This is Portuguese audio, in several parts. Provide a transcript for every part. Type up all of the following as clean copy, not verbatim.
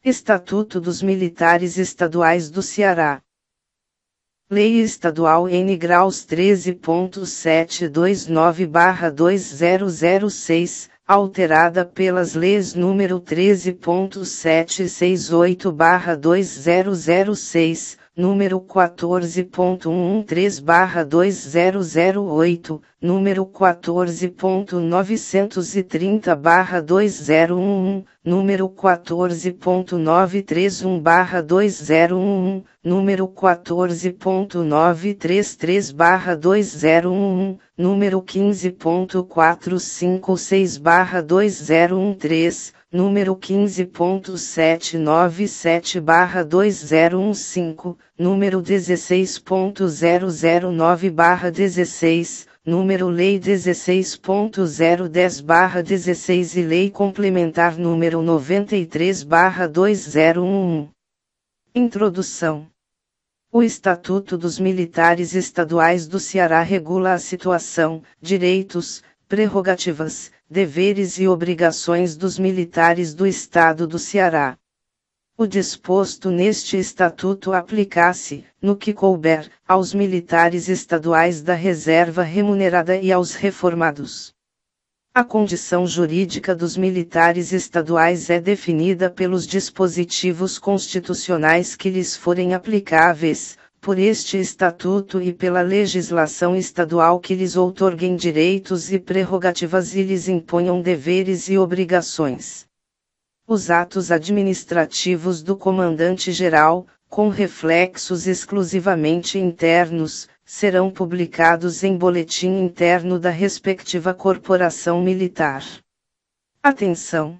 Estatuto dos Militares Estaduais do Ceará. Lei Estadual N graus 13.729/2006, alterada pelas leis nº 13.768/2006, número 14.113/2008, número 14.930/2011, número 14.931/2011, número 14.933/2011, número 15.456/2013, número 15.797/2015, número 16.009/16, número Lei 16.010/16 e Lei Complementar número 93/2011. Introdução. O Estatuto dos Militares Estaduais do Ceará regula a situação, direitos, prerrogativas, deveres e obrigações dos militares do Estado do Ceará. O disposto neste Estatuto aplica-se, no que couber, aos militares estaduais da reserva remunerada e aos reformados. A condição jurídica dos militares estaduais é definida pelos dispositivos constitucionais que lhes forem aplicáveis, por este Estatuto e pela legislação estadual que lhes outorguem direitos e prerrogativas e lhes imponham deveres e obrigações. Os atos administrativos do Comandante-Geral, com reflexos exclusivamente internos, serão publicados em boletim interno da respectiva corporação militar. Atenção!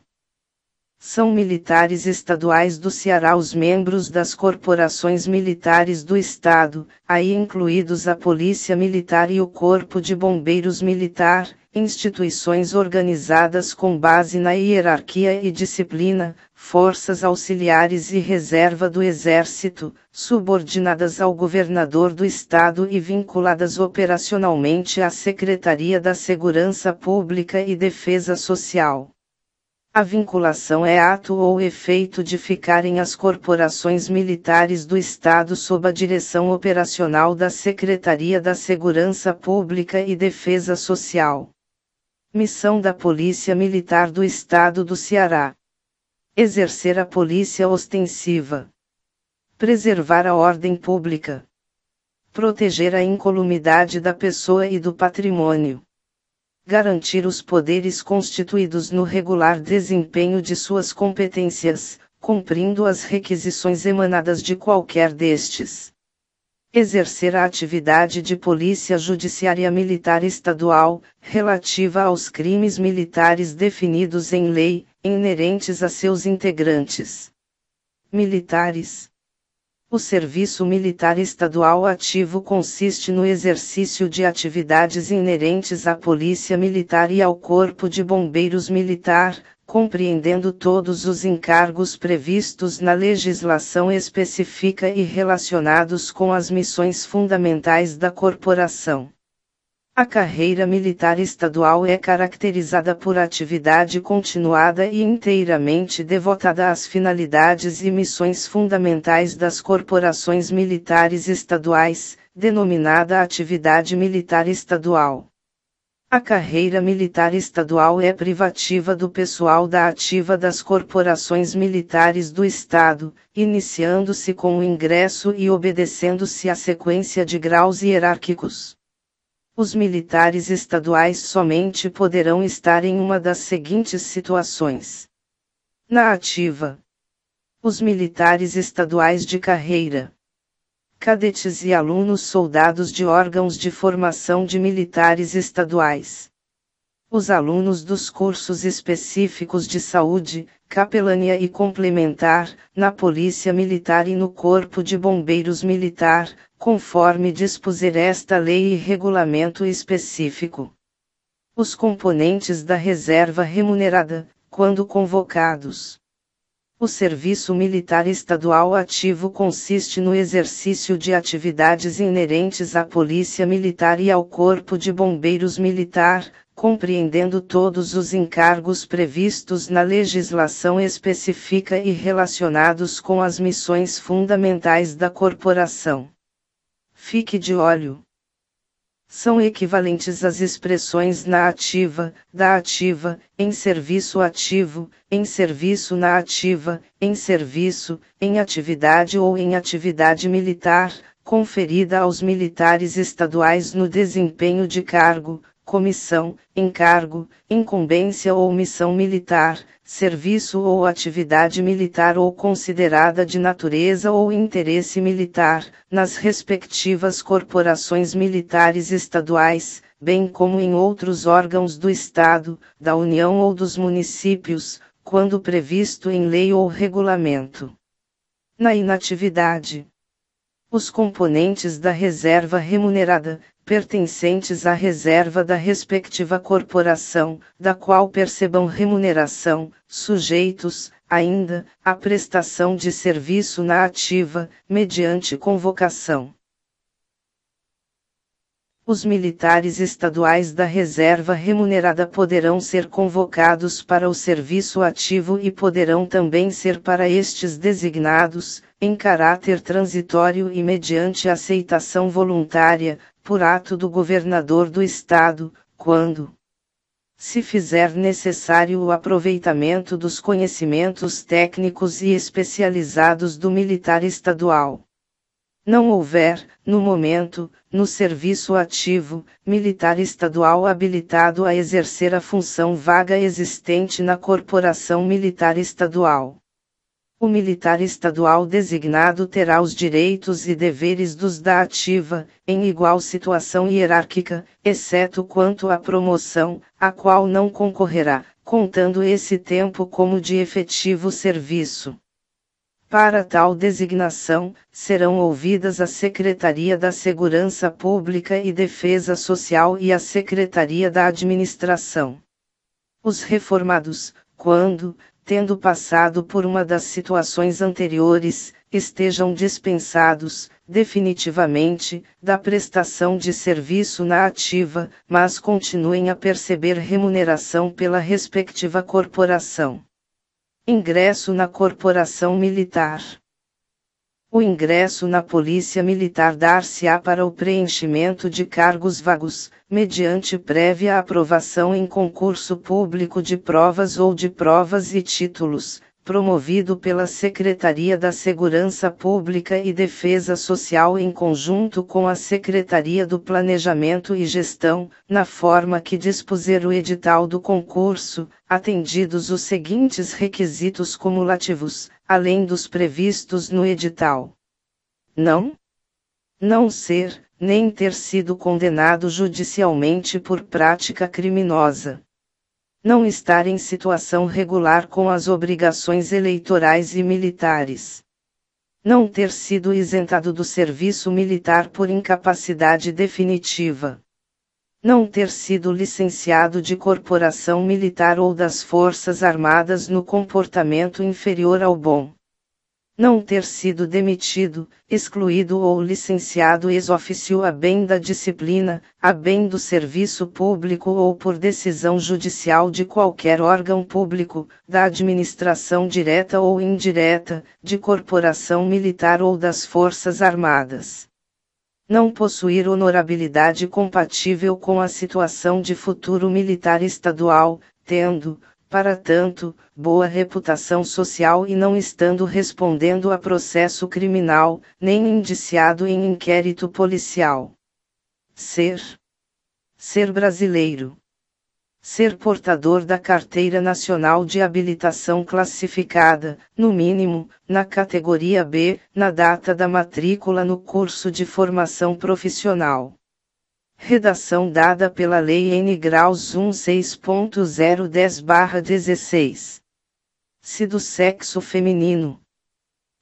São militares estaduais do Ceará os membros das corporações militares do Estado, aí incluídos a Polícia Militar e o Corpo de Bombeiros Militar, instituições organizadas com base na hierarquia e disciplina, forças auxiliares e reserva do Exército, subordinadas ao governador do Estado e vinculadas operacionalmente à Secretaria da Segurança Pública e Defesa Social. A vinculação é ato ou efeito de ficarem as corporações militares do Estado sob a direção operacional da Secretaria da Segurança Pública e Defesa Social. Missão da Polícia Militar do Estado do Ceará: exercer a polícia ostensiva, preservar a ordem pública, proteger a incolumidade da pessoa e do patrimônio, garantir os poderes constituídos no regular desempenho de suas competências, cumprindo as requisições emanadas de qualquer destes. Exercer a atividade de polícia judiciária militar estadual, relativa aos crimes militares definidos em lei, inerentes a seus integrantes. Militares. O serviço militar estadual ativo consiste no exercício de atividades inerentes à Polícia Militar e ao Corpo de Bombeiros Militar, compreendendo todos os encargos previstos na legislação específica e relacionados com as missões fundamentais da corporação. A carreira militar estadual é caracterizada por atividade continuada e inteiramente devotada às finalidades e missões fundamentais das corporações militares estaduais, denominada Atividade Militar Estadual. A carreira militar estadual é privativa do pessoal da ativa das corporações militares do Estado, iniciando-se com o ingresso e obedecendo-se à sequência de graus hierárquicos. Os militares estaduais somente poderão estar em uma das seguintes situações. Na ativa. Os militares estaduais de carreira. Cadetes e alunos soldados de órgãos de formação de militares estaduais. Os alunos dos cursos específicos de saúde, capelania e complementar, na Polícia Militar e no Corpo de Bombeiros Militar, conforme dispuser esta lei e regulamento específico. Os componentes da reserva remunerada, quando convocados. O serviço militar estadual ativo consiste no exercício de atividades inerentes à Polícia Militar e ao Corpo de Bombeiros Militar, compreendendo todos os encargos previstos na legislação específica e relacionados com as missões fundamentais da corporação. Fique de olho. São equivalentes às expressões na ativa, da ativa, em serviço ativo, em serviço na ativa, em serviço, em atividade ou em atividade militar, conferida aos militares estaduais no desempenho de cargo, comissão, encargo, incumbência ou missão militar, serviço ou atividade militar ou considerada de natureza ou interesse militar, nas respectivas corporações militares estaduais, bem como em outros órgãos do Estado, da União ou dos municípios, quando previsto em lei ou regulamento. Na inatividade, os componentes da reserva remunerada, pertencentes à reserva da respectiva corporação, da qual percebam remuneração, sujeitos, ainda, à prestação de serviço na ativa, mediante convocação. Os militares estaduais da reserva remunerada poderão ser convocados para o serviço ativo e poderão também ser para estes designados, em caráter transitório e mediante aceitação voluntária, por ato do governador do Estado, quando se fizer necessário o aproveitamento dos conhecimentos técnicos e especializados do militar estadual. Não houver, no momento, no serviço ativo, militar estadual habilitado a exercer a função vaga existente na corporação militar estadual. O militar estadual designado terá os direitos e deveres dos da ativa, em igual situação hierárquica, exceto quanto à promoção, a qual não concorrerá, contando esse tempo como de efetivo serviço. Para tal designação, serão ouvidas a Secretaria da Segurança Pública e Defesa Social e a Secretaria da Administração. Os reformados, quando, tendo passado por uma das situações anteriores, estejam dispensados, definitivamente, da prestação de serviço na ativa, mas continuem a perceber remuneração pela respectiva corporação. Ingresso na corporação militar. O ingresso na Polícia Militar dar-se-á para o preenchimento de cargos vagos, mediante prévia aprovação em concurso público de provas ou de provas e títulos, promovido pela Secretaria da Segurança Pública e Defesa Social em conjunto com a Secretaria do Planejamento e Gestão, na forma que dispuser o edital do concurso, atendidos os seguintes requisitos cumulativos, além dos previstos no edital. Não ser, nem ter sido condenado judicialmente por prática criminosa. Não estar em situação regular com as obrigações eleitorais e militares. Não ter sido isentado do serviço militar por incapacidade definitiva. Não ter sido licenciado de corporação militar ou das Forças Armadas no comportamento inferior ao bom. Não ter sido demitido, excluído ou licenciado ex officio a bem da disciplina, a bem do serviço público ou por decisão judicial de qualquer órgão público, da administração direta ou indireta, de corporação militar ou das Forças Armadas. Não possuir honorabilidade compatível com a situação de futuro militar estadual, tendo, para tanto, boa reputação social e não estando respondendo a processo criminal, nem indiciado em inquérito policial. Ser brasileiro. Ser portador da Carteira Nacional de Habilitação classificada, no mínimo, na categoria B, na data da matrícula no curso de formação profissional. Redação dada pela Lei N. Graus 16.010/16. Se do sexo feminino.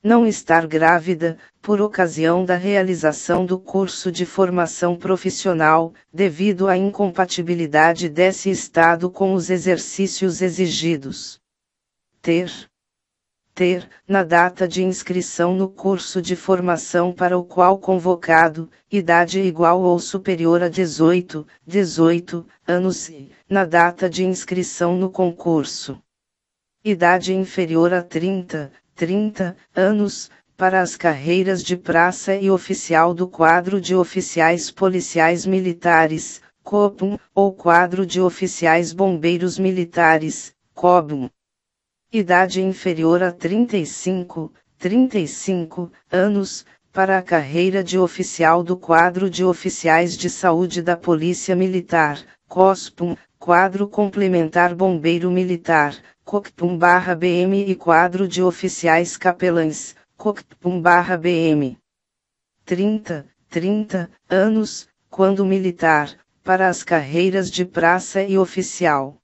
Não estar grávida, por ocasião da realização do curso de formação profissional, devido à incompatibilidade desse estado com os exercícios exigidos. Ter ter, na data de inscrição no curso de formação para o qual convocado, idade igual ou superior a 18 anos e, na data de inscrição no concurso, idade inferior a 30 anos, para as carreiras de praça e oficial do quadro de oficiais policiais militares, COPM, ou quadro de oficiais bombeiros militares, COBM. Idade inferior a 35 anos, para a carreira de oficial do quadro de oficiais de saúde da Polícia Militar, COSPM, quadro complementar bombeiro militar, COCPM/BM e quadro de oficiais capelães, COCPM/BM. 30 anos, quando militar, para as carreiras de praça e oficial.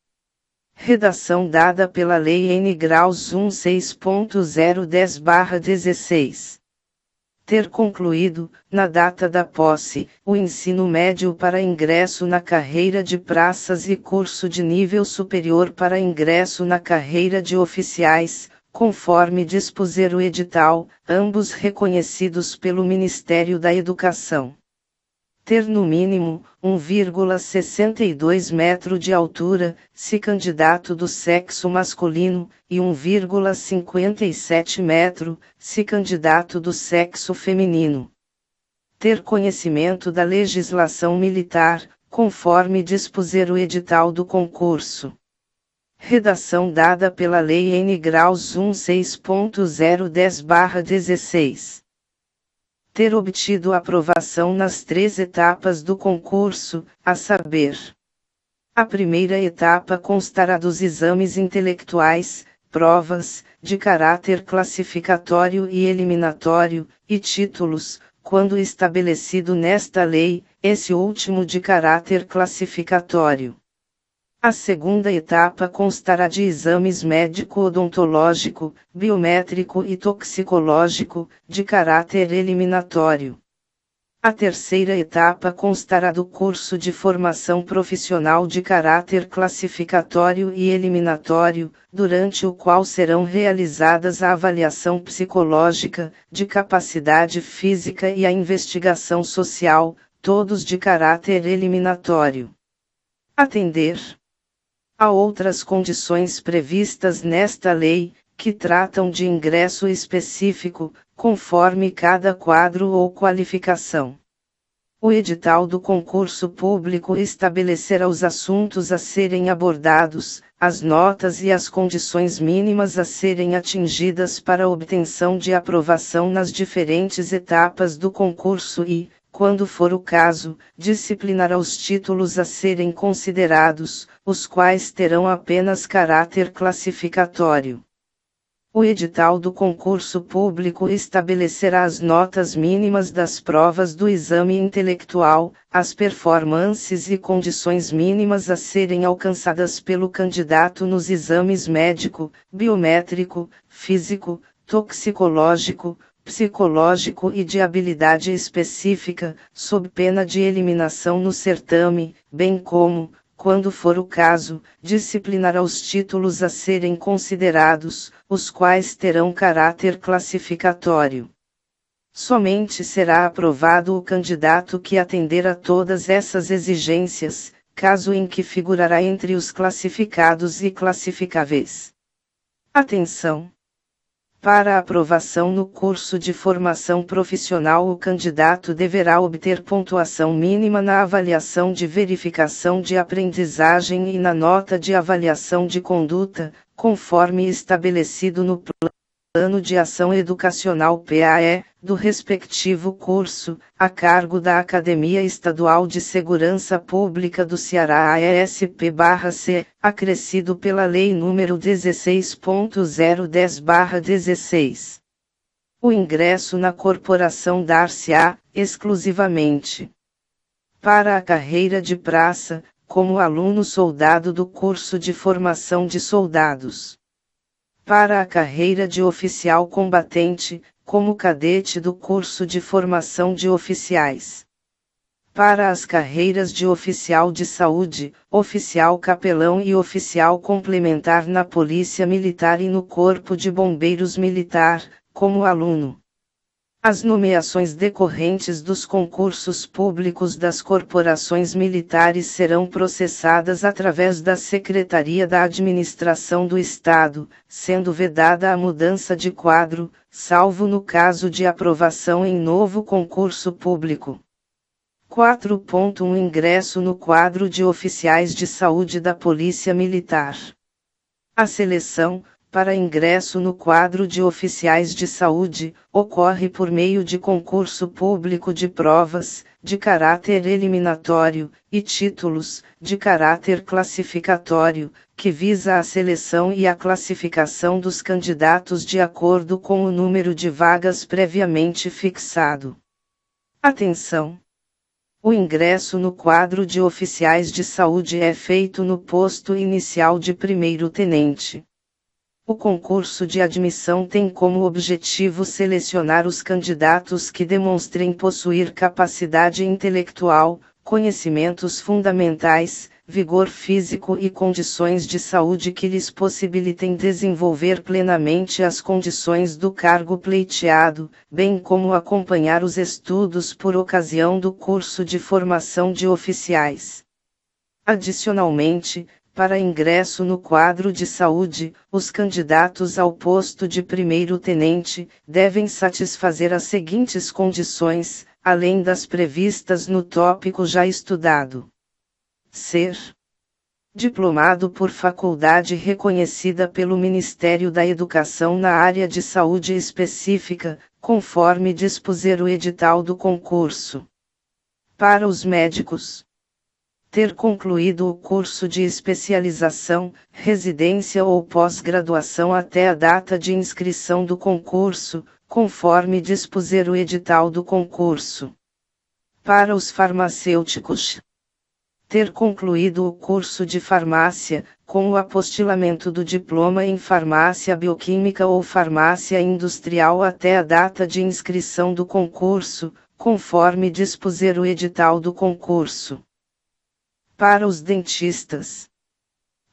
Redação dada pela Lei N. Graus 16.010/16. Ter concluído, na data da posse, o ensino médio para ingresso na carreira de praças e curso de nível superior para ingresso na carreira de oficiais, conforme dispuser o edital, ambos reconhecidos pelo Ministério da Educação. Ter no mínimo, 1,62 metro de altura, se candidato do sexo masculino, e 1,57 metro, se candidato do sexo feminino. Ter conhecimento da legislação militar, conforme dispuser o edital do concurso. Redação dada pela Lei N. Graus 16.010/16. Ter obtido aprovação nas 3 etapas do concurso, a saber: a primeira etapa constará dos exames intelectuais, provas, de caráter classificatório e eliminatório, e títulos, quando estabelecido nesta lei, esse último de caráter classificatório. A segunda etapa constará de exames médico-odontológico, biométrico e toxicológico, de caráter eliminatório. A terceira etapa constará do curso de formação profissional de caráter classificatório e eliminatório, durante o qual serão realizadas a avaliação psicológica, de capacidade física e a investigação social, todos de caráter eliminatório. Atender a outras condições previstas nesta lei, que tratam de ingresso específico, conforme cada quadro ou qualificação. O edital do concurso público estabelecerá os assuntos a serem abordados, as notas e as condições mínimas a serem atingidas para a obtenção de aprovação nas diferentes etapas do concurso e, quando for o caso, disciplinará os títulos a serem considerados, os quais terão apenas caráter classificatório. O edital do concurso público estabelecerá as notas mínimas das provas do exame intelectual, as performances e condições mínimas a serem alcançadas pelo candidato nos exames médico, biométrico, físico, toxicológico, psicológico e de habilidade específica, sob pena de eliminação no certame, bem como, quando for o caso, disciplinará os títulos a serem considerados, os quais terão caráter classificatório. Somente será aprovado o candidato que atender a todas essas exigências, caso em que figurará entre os classificados e classificáveis. Atenção! Para a aprovação no curso de formação profissional, o candidato deverá obter pontuação mínima na avaliação de verificação de aprendizagem e na nota de avaliação de conduta, conforme estabelecido no Plano de Ação Educacional PAE, do respectivo curso, a cargo da Academia Estadual de Segurança Pública do Ceará AESP/C, acrescido pela Lei nº 16.010/16. O ingresso na corporação dar-se-á, exclusivamente, para a carreira de praça, como aluno soldado do curso de formação de soldados. Para a carreira de oficial combatente, como cadete do curso de formação de oficiais. Para as carreiras de oficial de saúde, oficial capelão e oficial complementar na Polícia Militar e no Corpo de Bombeiros Militar, como aluno. As nomeações decorrentes dos concursos públicos das corporações militares serão processadas através da Secretaria da Administração do Estado, sendo vedada a mudança de quadro, salvo no caso de aprovação em novo concurso público. 4.1 Ingresso no quadro de oficiais de saúde da Polícia Militar. A seleção, para ingresso no quadro de oficiais de saúde, ocorre por meio de concurso público de provas, de caráter eliminatório, e títulos, de caráter classificatório, que visa a seleção e a classificação dos candidatos de acordo com o número de vagas previamente fixado. Atenção! O ingresso no quadro de oficiais de saúde é feito no posto inicial de primeiro-tenente. O concurso de admissão tem como objetivo selecionar os candidatos que demonstrem possuir capacidade intelectual, conhecimentos fundamentais, vigor físico e condições de saúde que lhes possibilitem desenvolver plenamente as condições do cargo pleiteado, bem como acompanhar os estudos por ocasião do curso de formação de oficiais. Adicionalmente, para ingresso no quadro de saúde, os candidatos ao posto de primeiro-tenente devem satisfazer as seguintes condições, além das previstas no tópico já estudado. Ser diplomado por faculdade reconhecida pelo Ministério da Educação na área de saúde específica, conforme dispuser o edital do concurso. Para os médicos, ter concluído o curso de especialização, residência ou pós-graduação até a data de inscrição do concurso, conforme dispuser o edital do concurso. Para os farmacêuticos, ter concluído o curso de farmácia, com o apostilamento do diploma em farmácia bioquímica ou farmácia industrial até a data de inscrição do concurso, conforme dispuser o edital do concurso. Para os dentistas,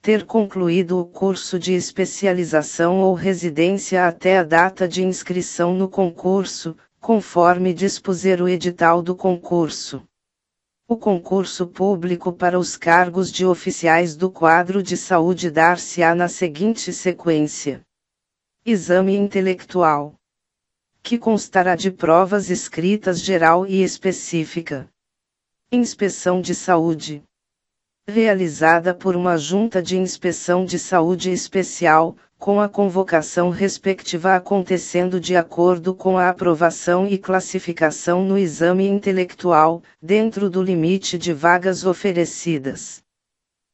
ter concluído o curso de especialização ou residência até a data de inscrição no concurso, conforme dispuser o edital do concurso. O concurso público para os cargos de oficiais do quadro de saúde dar-se-á na seguinte sequência: exame intelectual, que constará de provas escritas geral e específica. Inspeção de saúde, realizada por uma junta de inspeção de saúde especial, com a convocação respectiva acontecendo de acordo com a aprovação e classificação no exame intelectual, dentro do limite de vagas oferecidas.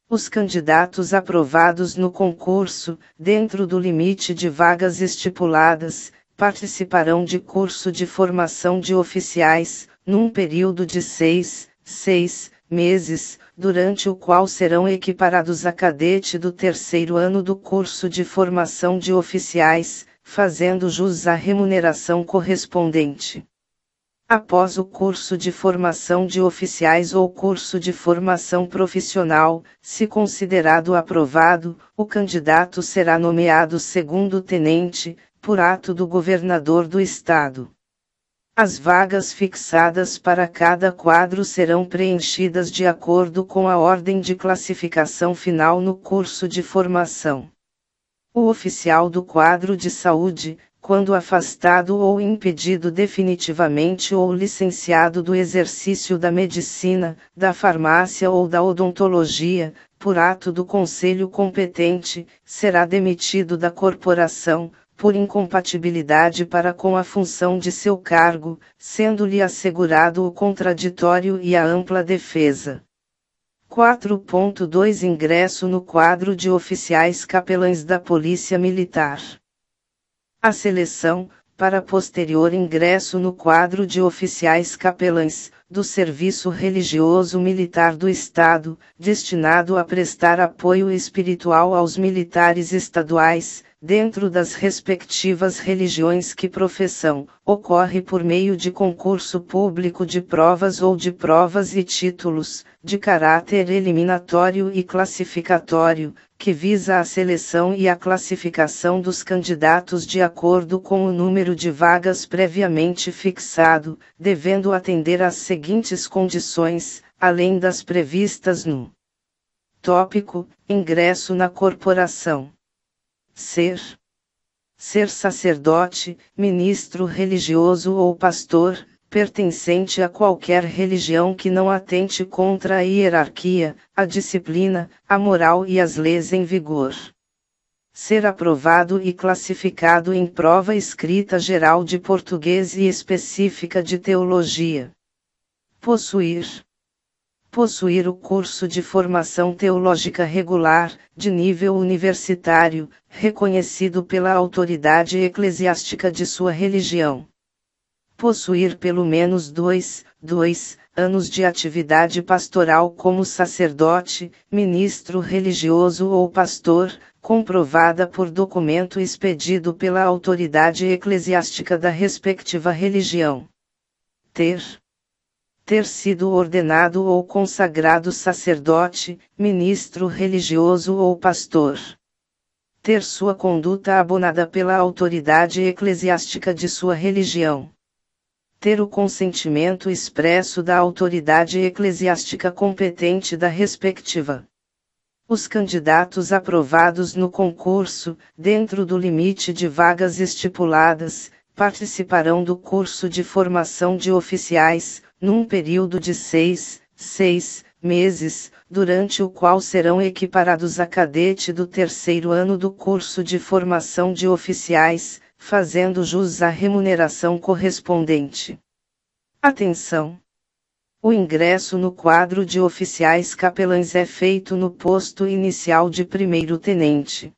Os candidatos aprovados no concurso, dentro do limite de vagas estipuladas, participarão de curso de formação de oficiais, num período de 6 meses, durante o qual serão equiparados a cadete do terceiro ano do curso de formação de oficiais, fazendo jus à remuneração correspondente. Após o curso de formação de oficiais ou curso de formação profissional, se considerado aprovado, o candidato será nomeado segundo-tenente, por ato do governador do estado. As vagas fixadas para cada quadro serão preenchidas de acordo com a ordem de classificação final no curso de formação. O oficial do quadro de saúde, quando afastado ou impedido definitivamente ou licenciado do exercício da medicina, da farmácia ou da odontologia, por ato do conselho competente, será demitido da corporação, por incompatibilidade para com a função de seu cargo, sendo-lhe assegurado o contraditório e a ampla defesa. 4.2 Ingresso no quadro de oficiais capelães da Polícia Militar. A seleção, para posterior ingresso no quadro de oficiais capelães, do Serviço Religioso Militar do Estado, destinado a prestar apoio espiritual aos militares estaduais, dentro das respectivas religiões que professam, ocorre por meio de concurso público de provas ou de provas e títulos, de caráter eliminatório e classificatório, que visa a seleção e a classificação dos candidatos de acordo com o número de vagas previamente fixado, devendo atender às seguintes condições, além das previstas no tópico: ingresso na corporação. Ser sacerdote, ministro religioso ou pastor, pertencente a qualquer religião que não atente contra a hierarquia, a disciplina, a moral e as leis em vigor. Ser aprovado e classificado em prova escrita geral de português e específica de teologia. Possuir o curso de formação teológica regular, de nível universitário, reconhecido pela autoridade eclesiástica de sua religião. Possuir pelo menos 2 anos de atividade pastoral como sacerdote, ministro religioso ou pastor, comprovada por documento expedido pela autoridade eclesiástica da respectiva religião. Ter sido ordenado ou consagrado sacerdote, ministro religioso ou pastor. Ter sua conduta abonada pela autoridade eclesiástica de sua religião. Ter o consentimento expresso da autoridade eclesiástica competente da respectiva. Os candidatos aprovados no concurso, dentro do limite de vagas estipuladas, participarão do curso de formação de oficiais, num período de 6 meses, durante o qual serão equiparados a cadete do terceiro ano do curso de formação de oficiais, fazendo jus à remuneração correspondente. Atenção! O ingresso no quadro de oficiais capelães é feito no posto inicial de primeiro-tenente.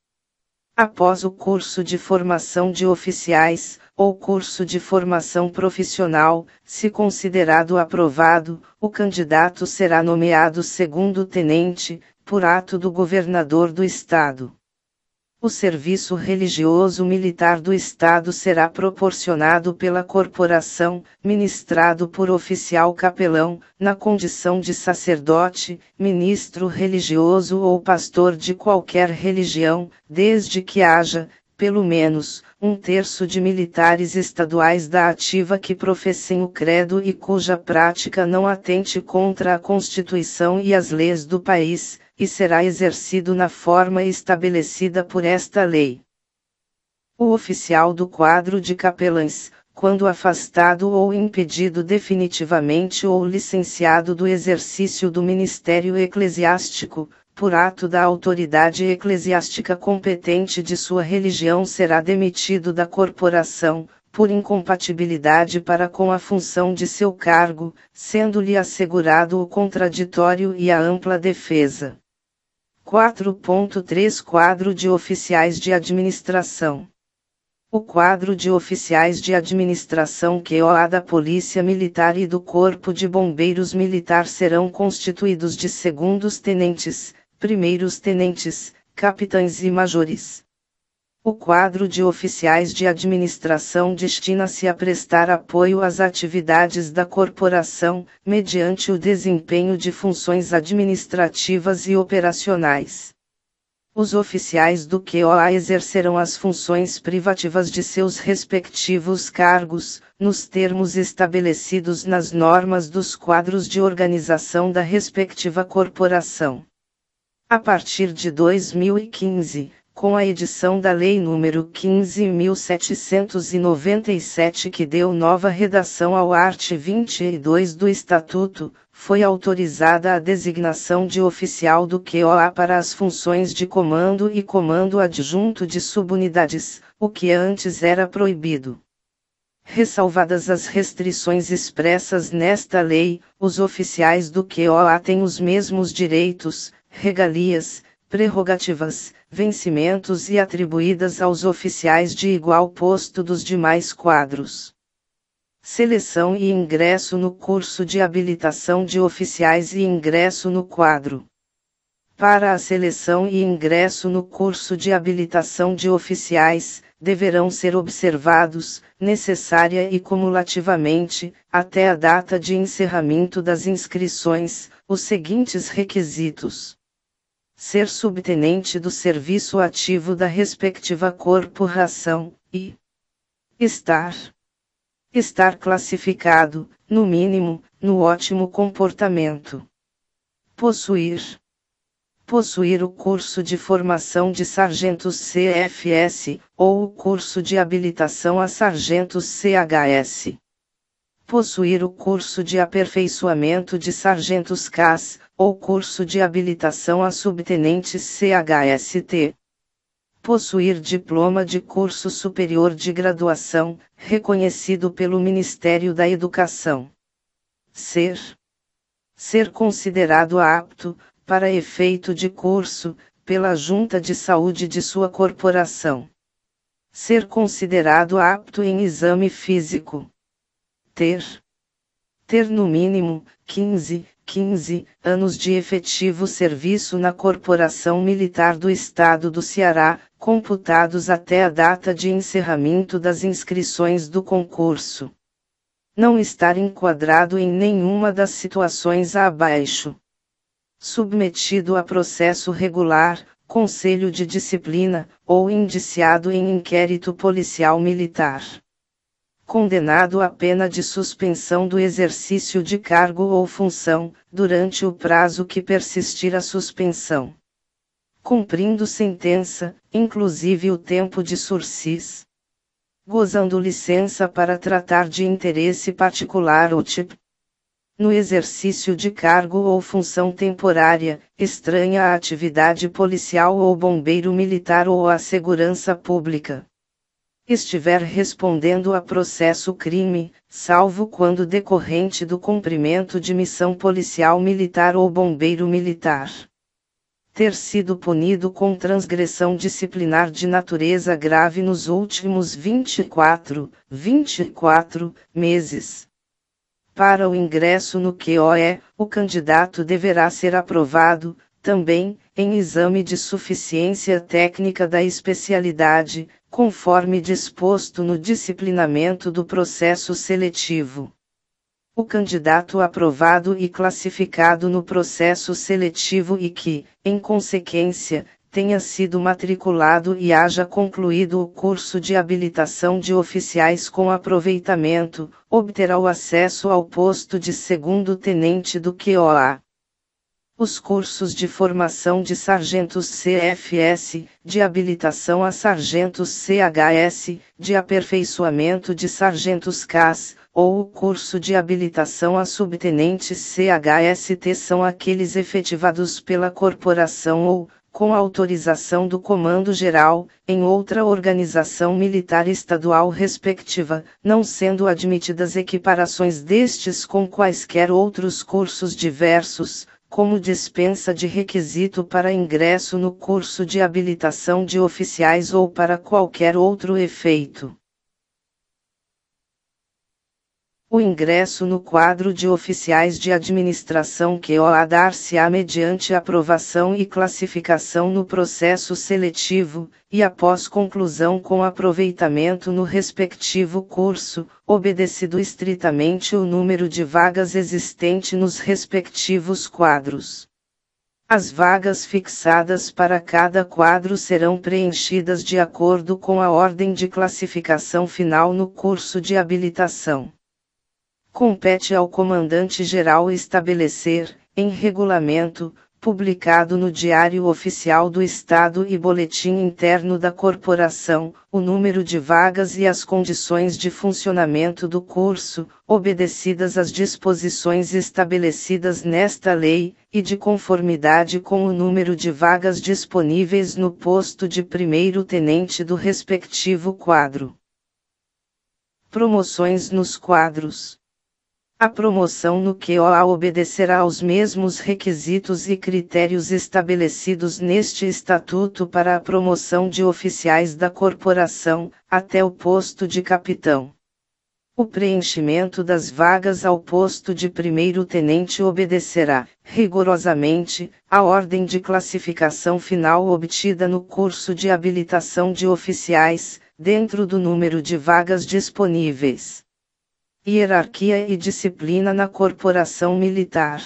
Após o curso de formação de oficiais, ou curso de formação profissional, se considerado aprovado, o candidato será nomeado segundo-tenente, por ato do governador do Estado. O serviço religioso militar do Estado será proporcionado pela corporação, ministrado por oficial capelão, na condição de sacerdote, ministro religioso ou pastor de qualquer religião, desde que haja, pelo menos, 1/3 de militares estaduais da ativa que professem o credo e cuja prática não atente contra a Constituição e as leis do país, e será exercido na forma estabelecida por esta lei. O oficial do quadro de capelães, quando afastado ou impedido definitivamente ou licenciado do exercício do ministério eclesiástico, por ato da autoridade eclesiástica competente de sua religião, será demitido da corporação, por incompatibilidade para com a função de seu cargo, sendo-lhe assegurado o contraditório e a ampla defesa. 4.3 Quadro de oficiais de administração. O quadro de oficiais de administração QOA da Polícia Militar e do Corpo de Bombeiros Militar serão constituídos de segundos-tenentes, primeiros-tenentes, capitães e majores. O quadro de oficiais de administração destina-se a prestar apoio às atividades da corporação, mediante o desempenho de funções administrativas e operacionais. Os oficiais do QOA exercerão as funções privativas de seus respectivos cargos, nos termos estabelecidos nas normas dos quadros de organização da respectiva corporação. A partir de 2015, com a edição da Lei nº 15.797, que deu nova redação ao art. 22 do Estatuto, foi autorizada a designação de oficial do QOA para as funções de comando e comando adjunto de subunidades, o que antes era proibido. Ressalvadas as restrições expressas nesta lei, os oficiais do QOA têm os mesmos direitos, regalias, prerrogativas, vencimentos e atribuídas aos oficiais de igual posto dos demais quadros. Seleção e ingresso no curso de habilitação de oficiais e ingresso no quadro. Para a seleção e ingresso no curso de habilitação de oficiais, deverão ser observados, necessária e cumulativamente, até a data de encerramento das inscrições, os seguintes requisitos: ser subtenente do serviço ativo da respectiva corporação, e estar classificado, no mínimo, no ótimo comportamento. Possuir o curso de formação de sargentos CFS, ou o curso de habilitação a sargentos CHS. Possuir o curso de aperfeiçoamento de sargentos CAS, ou curso de habilitação a subtenentes CHST. Possuir diploma de curso superior de graduação, reconhecido pelo Ministério da Educação. Ser considerado apto, para efeito de curso, pela Junta de Saúde de sua corporação. Ser considerado apto em exame físico. Ter no mínimo, 15 anos de efetivo serviço na Corporação Militar do Estado do Ceará, computados até a data de encerramento das inscrições do concurso. Não estar enquadrado em nenhuma das situações abaixo. Submetido a processo regular, conselho de disciplina, ou indiciado em inquérito policial militar. Condenado à pena de suspensão do exercício de cargo ou função, durante o prazo que persistir a suspensão. Cumprindo sentença, inclusive o tempo de sursis. Gozando licença para tratar de interesse particular ou tipo. No exercício de cargo ou função temporária, estranha à atividade policial ou bombeiro militar ou à segurança pública. Estiver respondendo a processo crime, salvo quando decorrente do cumprimento de missão policial militar ou bombeiro militar. Ter sido punido com transgressão disciplinar de natureza grave nos últimos 24 meses. Para o ingresso no QOE, o candidato deverá ser aprovado, também, em exame de suficiência técnica da especialidade, conforme disposto no disciplinamento do processo seletivo. O candidato aprovado e classificado no processo seletivo e que, em consequência, tenha sido matriculado e haja concluído o curso de habilitação de oficiais com aproveitamento, obterá o acesso ao posto de segundo-tenente do QOA. Os cursos de formação de sargentos CFS, de habilitação a sargentos CHS, de aperfeiçoamento de sargentos CAS, ou o curso de habilitação a subtenentes CHST são aqueles efetivados pela corporação ou, com autorização do Comando Geral, em outra organização militar estadual respectiva, não sendo admitidas equiparações destes com quaisquer outros cursos diversos, como dispensa de requisito para ingresso no curso de habilitação de oficiais ou para qualquer outro efeito. O ingresso no quadro de oficiais de administração QOA dar-se-á mediante aprovação e classificação no processo seletivo, e após conclusão com aproveitamento no respectivo curso, obedecido estritamente o número de vagas existente nos respectivos quadros. As vagas fixadas para cada quadro serão preenchidas de acordo com a ordem de classificação final no curso de habilitação. Compete ao comandante-geral estabelecer, em regulamento, publicado no Diário Oficial do Estado e Boletim Interno da Corporação, o número de vagas e as condições de funcionamento do curso, obedecidas às disposições estabelecidas nesta lei, e de conformidade com o número de vagas disponíveis no posto de primeiro-tenente do respectivo quadro. Promoções nos quadros. A promoção no QOA obedecerá aos mesmos requisitos e critérios estabelecidos neste Estatuto para a promoção de oficiais da corporação, até o posto de capitão. O preenchimento das vagas ao posto de primeiro-tenente obedecerá, rigorosamente, à ordem de classificação final obtida no curso de habilitação de oficiais, dentro do número de vagas disponíveis. Hierarquia e disciplina na corporação militar.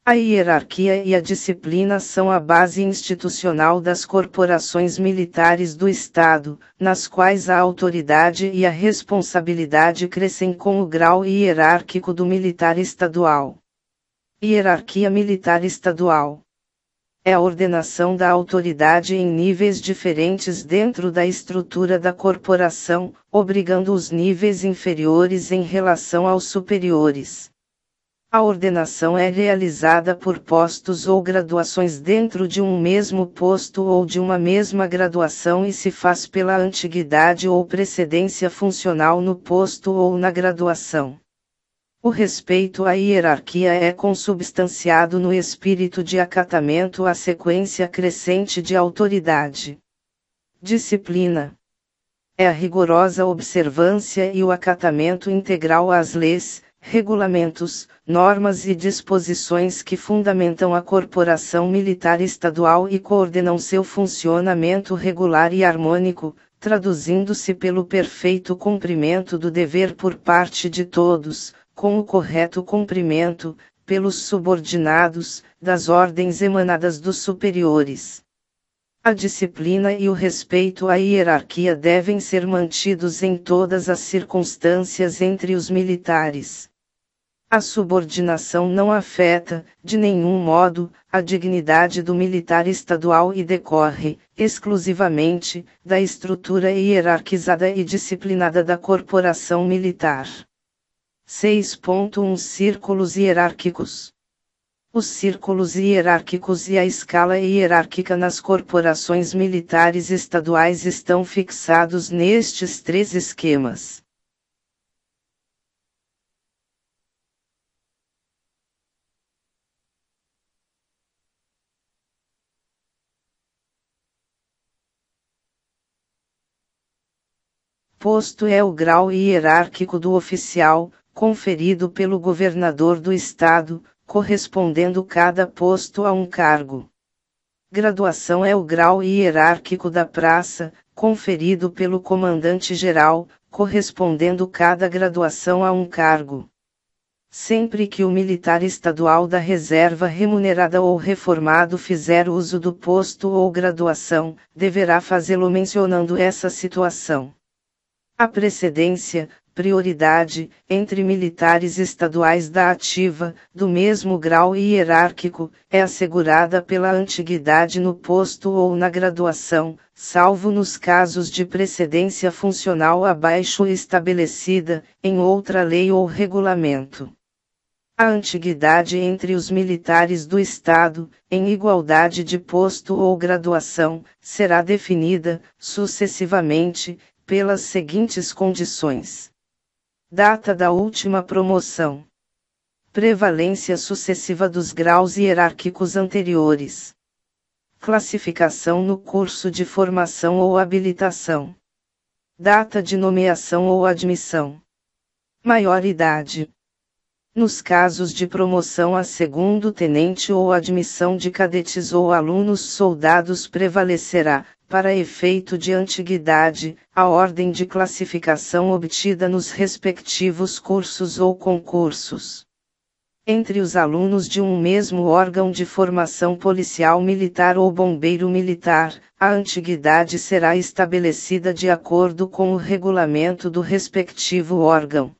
A hierarquia e a disciplina são a base institucional das corporações militares do Estado, nas quais a autoridade e a responsabilidade crescem com o grau hierárquico do militar estadual. Hierarquia militar estadual é a ordenação da autoridade em níveis diferentes dentro da estrutura da corporação, obrigando os níveis inferiores em relação aos superiores. A ordenação é realizada por postos ou graduações dentro de um mesmo posto ou de uma mesma graduação e se faz pela antiguidade ou precedência funcional no posto ou na graduação. O respeito à hierarquia é consubstanciado no espírito de acatamento à sequência crescente de autoridade. Disciplina é a rigorosa observância e o acatamento integral às leis, regulamentos, normas e disposições que fundamentam a corporação militar estadual e coordenam seu funcionamento regular e harmônico, traduzindo-se pelo perfeito cumprimento do dever por parte de todos, com o correto cumprimento, pelos subordinados, das ordens emanadas dos superiores. A disciplina e o respeito à hierarquia devem ser mantidos em todas as circunstâncias entre os militares. A subordinação não afeta, de nenhum modo, a dignidade do militar estadual e decorre, exclusivamente, da estrutura hierarquizada e disciplinada da corporação militar. 6.1 Círculos hierárquicos. Os círculos hierárquicos e a escala hierárquica nas corporações militares estaduais estão fixados nestes três esquemas. Posto é o grau hierárquico do oficial, conferido pelo governador do estado, correspondendo cada posto a um cargo. Graduação é o grau hierárquico da praça, conferido pelo comandante-geral, correspondendo cada graduação a um cargo. Sempre que o militar estadual da reserva remunerada ou reformado fizer uso do posto ou graduação, deverá fazê-lo mencionando essa situação. A precedência, prioridade, entre militares estaduais da ativa, do mesmo grau hierárquico, é assegurada pela antiguidade no posto ou na graduação, salvo nos casos de precedência funcional abaixo estabelecida, em outra lei ou regulamento. A antiguidade entre os militares do Estado, em igualdade de posto ou graduação, será definida, sucessivamente, pelas seguintes condições. Data da última promoção. Prevalência sucessiva dos graus hierárquicos anteriores. Classificação no curso de formação ou habilitação. Data de nomeação ou admissão. Maioridade. Nos casos de promoção a segundo-tenente ou admissão de cadetes ou alunos soldados prevalecerá, para efeito de antiguidade, a ordem de classificação obtida nos respectivos cursos ou concursos. Entre os alunos de um mesmo órgão de formação policial militar ou bombeiro militar, a antiguidade será estabelecida de acordo com o regulamento do respectivo órgão.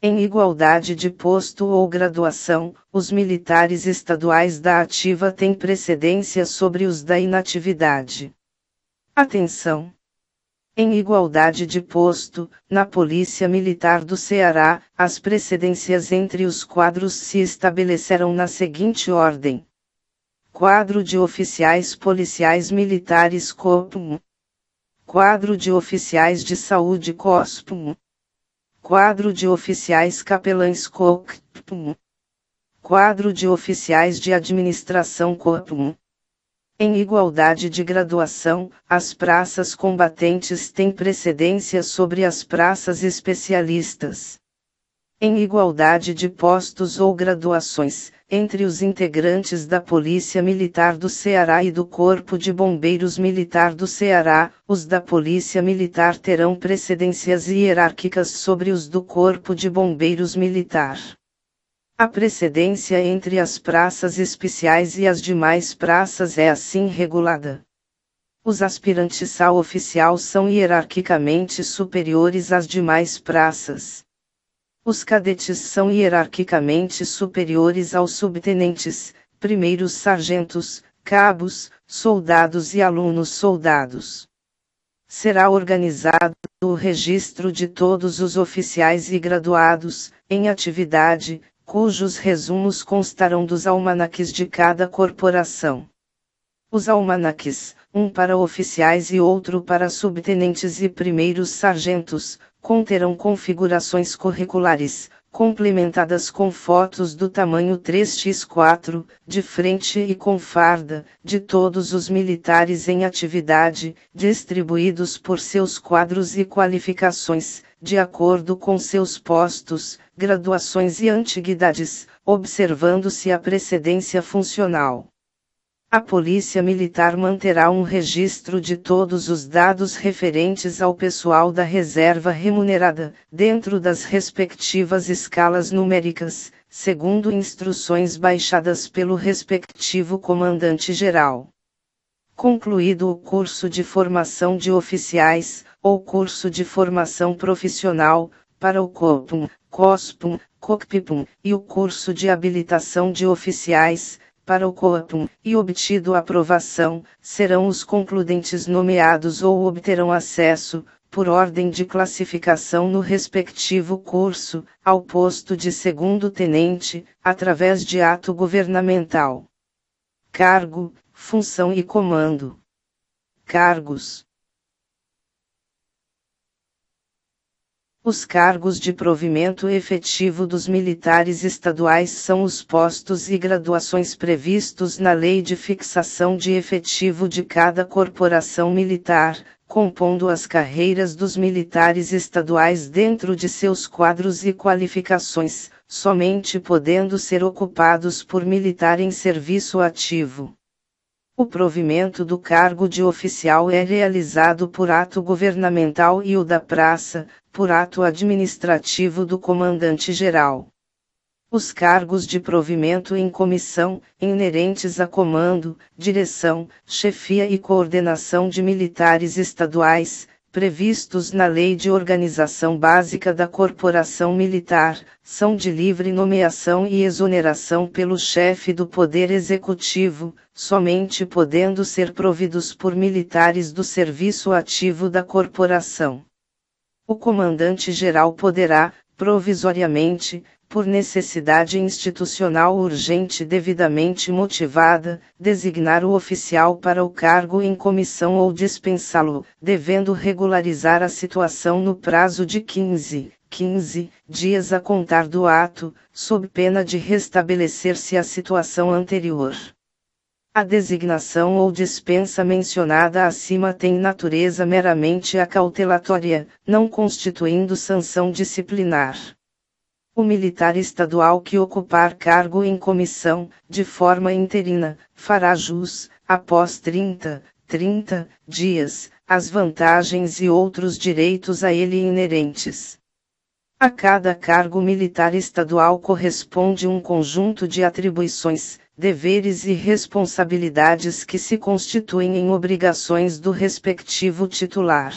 Em igualdade de posto ou graduação, os militares estaduais da ativa têm precedência sobre os da inatividade. Atenção! Em igualdade de posto, na Polícia Militar do Ceará, as precedências entre os quadros se estabelecerão na seguinte ordem. Quadro de oficiais policiais militares COP. Quadro de oficiais de saúde COSP. Quadro de oficiais capelães COC. Quadro de oficiais de administração COP. Em igualdade de graduação, as praças combatentes têm precedência sobre as praças especialistas. Em igualdade de postos ou graduações, entre os integrantes da Polícia Militar do Ceará e do Corpo de Bombeiros Militar do Ceará, os da Polícia Militar terão precedências hierárquicas sobre os do Corpo de Bombeiros Militar. A precedência entre as praças especiais e as demais praças é assim regulada. Os aspirantes a oficial são hierarquicamente superiores às demais praças. Os cadetes são hierarquicamente superiores aos subtenentes, primeiros sargentos, cabos, soldados e alunos soldados. Será organizado o registro de todos os oficiais e graduados, em atividade, cujos resumos constarão dos almanaques de cada corporação. Os almanaques, um para oficiais e outro para subtenentes e primeiros sargentos, conterão configurações curriculares, complementadas com fotos do tamanho 3x4, de frente e com farda, de todos os militares em atividade, distribuídos por seus quadros e qualificações, de acordo com seus postos, graduações e antiguidades, observando-se a precedência funcional. A Polícia Militar manterá um registro de todos os dados referentes ao pessoal da reserva remunerada, dentro das respectivas escalas numéricas, segundo instruções baixadas pelo respectivo comandante-geral. Concluído o curso de formação de oficiais, ou curso de formação profissional, para o COPUM, COSPUM, COCPIPUM, e o curso de habilitação de oficiais, para o COAPUM, e obtido a aprovação, serão os concludentes nomeados ou obterão acesso, por ordem de classificação no respectivo curso, ao posto de segundo-tenente, através de ato governamental. Cargo, função e comando. Cargos. Os cargos de provimento efetivo dos militares estaduais são os postos e graduações previstos na Lei de Fixação de Efetivo de cada corporação militar, compondo as carreiras dos militares estaduais dentro de seus quadros e qualificações, somente podendo ser ocupados por militar em serviço ativo. O provimento do cargo de oficial é realizado por ato governamental e o da praça, por ato administrativo do comandante-geral. Os cargos de provimento em comissão, inerentes a comando, direção, chefia e coordenação de militares estaduais, previstos na Lei de Organização Básica da Corporação Militar, são de livre nomeação e exoneração pelo chefe do Poder Executivo, somente podendo ser providos por militares do serviço ativo da corporação. O comandante-geral poderá, provisoriamente, por necessidade institucional urgente devidamente motivada, designar o oficial para o cargo em comissão ou dispensá-lo, devendo regularizar a situação no prazo de 15 dias a contar do ato, sob pena de restabelecer-se a situação anterior. A designação ou dispensa mencionada acima tem natureza meramente acautelatória, não constituindo sanção disciplinar. O militar estadual que ocupar cargo em comissão, de forma interina, fará jus, após 30 dias, as vantagens e outros direitos a ele inerentes. A cada cargo militar estadual corresponde um conjunto de atribuições, deveres e responsabilidades que se constituem em obrigações do respectivo titular.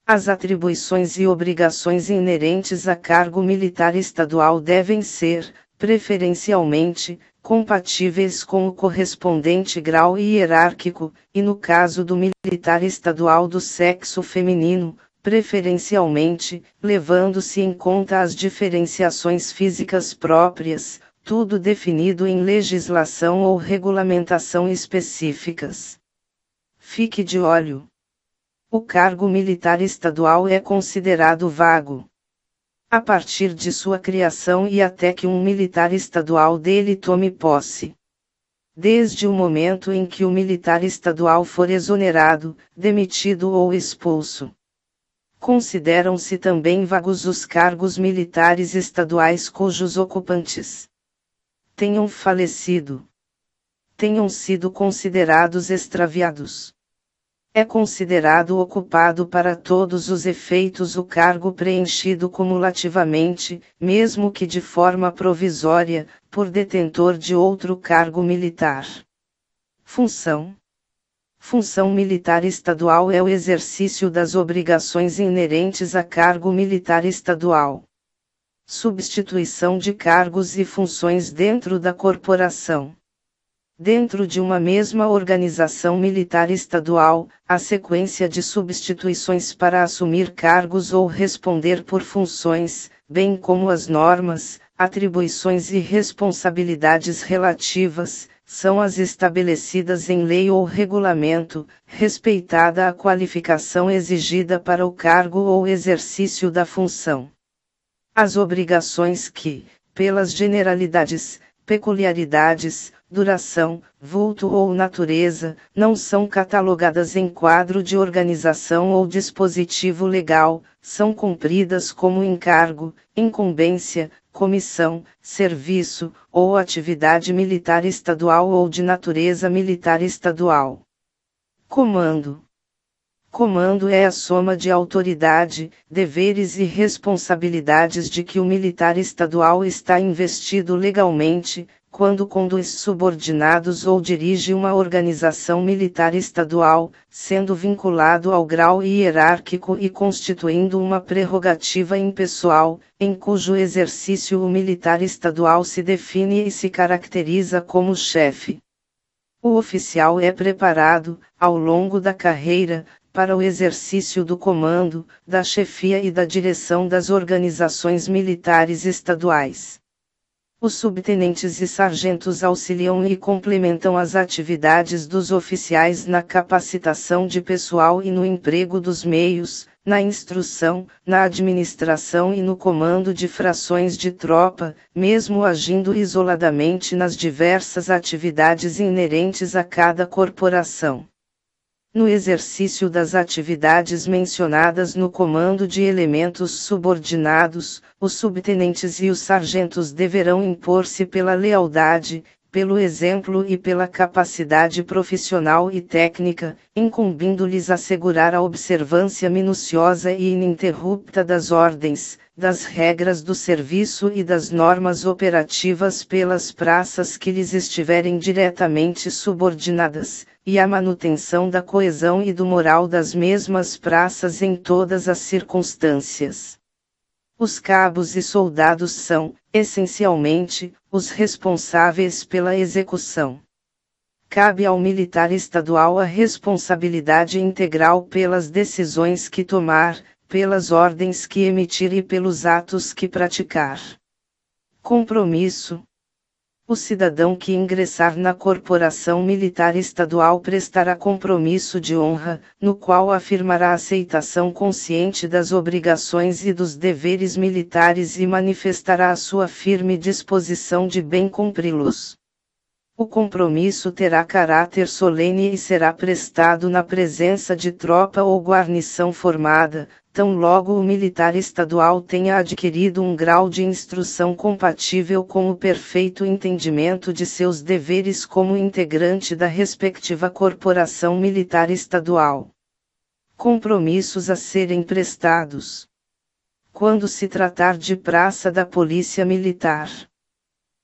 As atribuições e obrigações inerentes a cargo militar estadual devem ser, preferencialmente, compatíveis com o correspondente grau hierárquico, e no caso do militar estadual do sexo feminino, preferencialmente, levando-se em conta as diferenciações físicas próprias, tudo definido em legislação ou regulamentação específicas. Fique de olho. O cargo militar estadual é considerado vago. A partir de sua criação e até que um militar estadual dele tome posse. desde o momento em que o militar estadual for exonerado, demitido ou expulso. Consideram-se também vagos os cargos militares estaduais cujos ocupantes tenham falecido, tenham sido considerados extraviados. É considerado ocupado para todos os efeitos o cargo preenchido cumulativamente, mesmo que de forma provisória, por detentor de outro cargo militar. Função. Função militar estadual é o exercício das obrigações inerentes a cargo militar estadual. Substituição de cargos e funções dentro da corporação. Dentro de uma mesma organização militar estadual, a sequência de substituições para assumir cargos ou responder por funções, bem como as normas, atribuições e responsabilidades relativas, são as estabelecidas em lei ou regulamento, respeitada a qualificação exigida para o cargo ou exercício da função. As obrigações que, pelas generalidades, peculiaridades, duração, vulto ou natureza, não são catalogadas em quadro de organização ou dispositivo legal, são cumpridas como encargo, incumbência, comissão, serviço, ou atividade militar estadual ou de natureza militar estadual. Comando. Comando é a soma de autoridade, deveres e responsabilidades de que o militar estadual está investido legalmente, quando conduz subordinados ou dirige uma organização militar estadual, sendo vinculado ao grau hierárquico e constituindo uma prerrogativa impessoal, em cujo exercício o militar estadual se define e se caracteriza como chefe. O oficial é preparado, ao longo da carreira, para o exercício do comando, da chefia e da direção das organizações militares estaduais. Os subtenentes e sargentos auxiliam e complementam as atividades dos oficiais na capacitação de pessoal e no emprego dos meios, na instrução, na administração e no comando de frações de tropa, mesmo agindo isoladamente nas diversas atividades inerentes a cada corporação. No exercício das atividades mencionadas no comando de elementos subordinados, os subtenentes e os sargentos deverão impor-se pela lealdade, pelo exemplo e pela capacidade profissional e técnica, incumbindo-lhes assegurar a observância minuciosa e ininterrupta das ordens, das regras do serviço e das normas operativas pelas praças que lhes estiverem diretamente subordinadas, e a manutenção da coesão e do moral das mesmas praças em todas as circunstâncias. Os cabos e soldados são, essencialmente, os responsáveis pela execução. Cabe ao militar estadual a responsabilidade integral pelas decisões que tomar, pelas ordens que emitir e pelos atos que praticar. Compromisso. O cidadão que ingressar na corporação militar estadual prestará compromisso de honra, no qual afirmará aceitação consciente das obrigações e dos deveres militares e manifestará a sua firme disposição de bem cumpri-los. O compromisso terá caráter solene e será prestado na presença de tropa ou guarnição formada, tão logo o militar estadual tenha adquirido um grau de instrução compatível com o perfeito entendimento de seus deveres como integrante da respectiva corporação militar estadual. Compromissos a serem prestados. Quando se tratar de praça da Polícia Militar.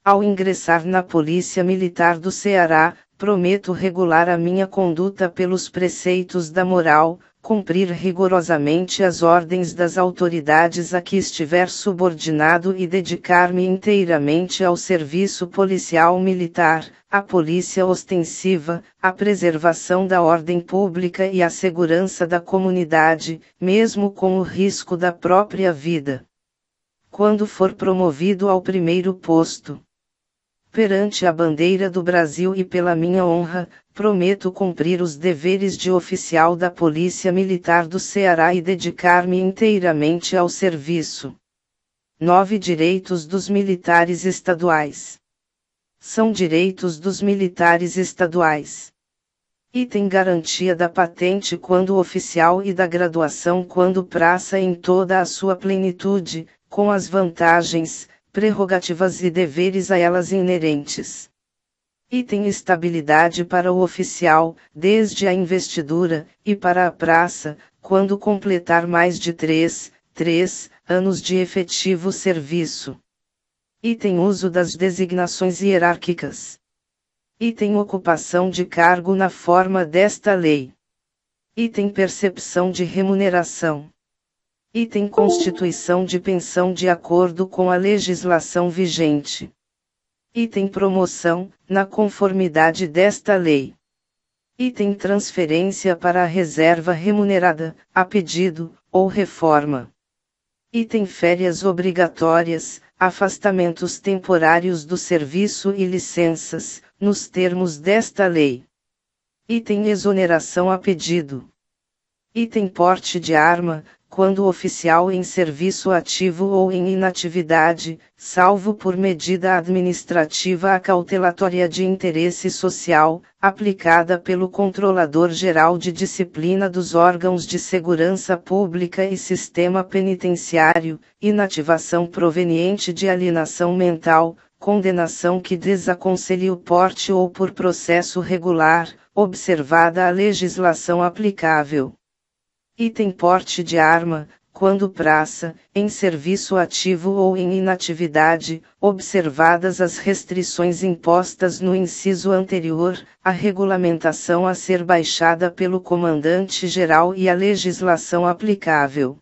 Ao ingressar na Polícia Militar do Ceará, prometo regular a minha conduta pelos preceitos da moral, cumprir rigorosamente as ordens das autoridades a que estiver subordinado e dedicar-me inteiramente ao serviço policial militar, à polícia ostensiva, à preservação da ordem pública e à segurança da comunidade, mesmo com o risco da própria vida. Quando for promovido ao primeiro posto, perante a bandeira do Brasil e pela minha honra, prometo cumprir os deveres de oficial da Polícia Militar do Ceará e dedicar-me inteiramente ao serviço. 9 Direitos dos militares estaduais. São direitos dos militares estaduais. Item garantia da patente quando oficial e da graduação quando praça em toda a sua plenitude, com as vantagens, prerrogativas e deveres a elas inerentes. Item estabilidade para o oficial, desde a investidura, e para a praça, quando completar mais de 3 anos de efetivo serviço. Item uso das designações hierárquicas. Item ocupação de cargo na forma desta lei. Item percepção de remuneração. Item constituição de pensão de acordo com a legislação vigente. Item promoção, na conformidade desta lei. Item transferência para a reserva remunerada, a pedido, ou reforma. Item férias obrigatórias, afastamentos temporários do serviço e licenças, nos termos desta lei. Item exoneração a pedido. Item porte de arma, quando oficial em serviço ativo ou em inatividade, salvo por medida administrativa acautelatória de interesse social, aplicada pelo Controlador-Geral de Disciplina dos Órgãos de Segurança Pública e Sistema Penitenciário, inativação proveniente de alienação mental, condenação que desaconselhe o porte ou por processo regular, observada a legislação aplicável. Item porte de arma, quando praça, em serviço ativo ou em inatividade, observadas as restrições impostas no inciso anterior, a regulamentação a ser baixada pelo comandante-geral e a legislação aplicável.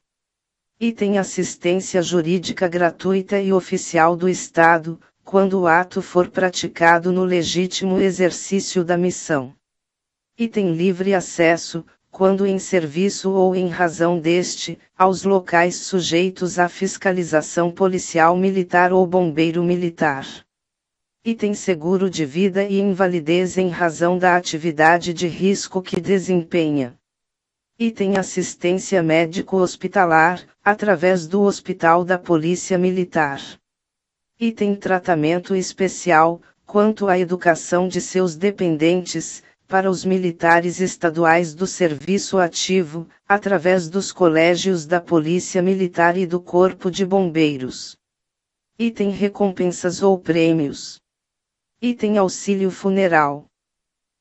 Item assistência jurídica gratuita e oficial do Estado, quando o ato for praticado no legítimo exercício da missão. Item livre acesso, quando em serviço ou em razão deste, aos locais sujeitos à fiscalização policial militar ou bombeiro militar. Item seguro de vida e invalidez em razão da atividade de risco que desempenha. Item assistência médico-hospitalar, através do Hospital da Polícia Militar. Item tratamento especial, quanto à educação de seus dependentes, para os militares estaduais do serviço ativo, através dos colégios da Polícia Militar e do Corpo de Bombeiros. Item recompensas ou prêmios. Item auxílio funeral.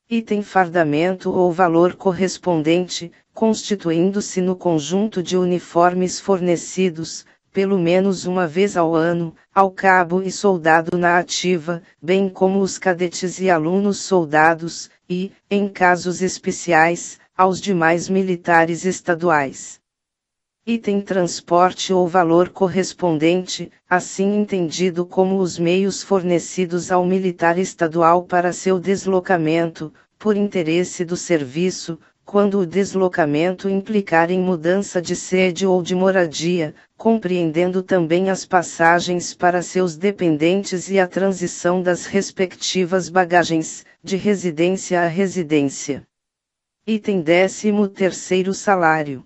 Item fardamento ou valor correspondente, constituindo-se no conjunto de uniformes fornecidos, pelo menos uma vez ao ano, ao cabo e soldado na ativa, bem como os cadetes e alunos soldados, e, em casos especiais, aos demais militares estaduais. Item transporte ou valor correspondente, assim entendido como os meios fornecidos ao militar estadual para seu deslocamento, por interesse do serviço, quando o deslocamento implicar em mudança de sede ou de moradia, compreendendo também as passagens para seus dependentes e a transição das respectivas bagagens, de residência a residência. Item 13º salário.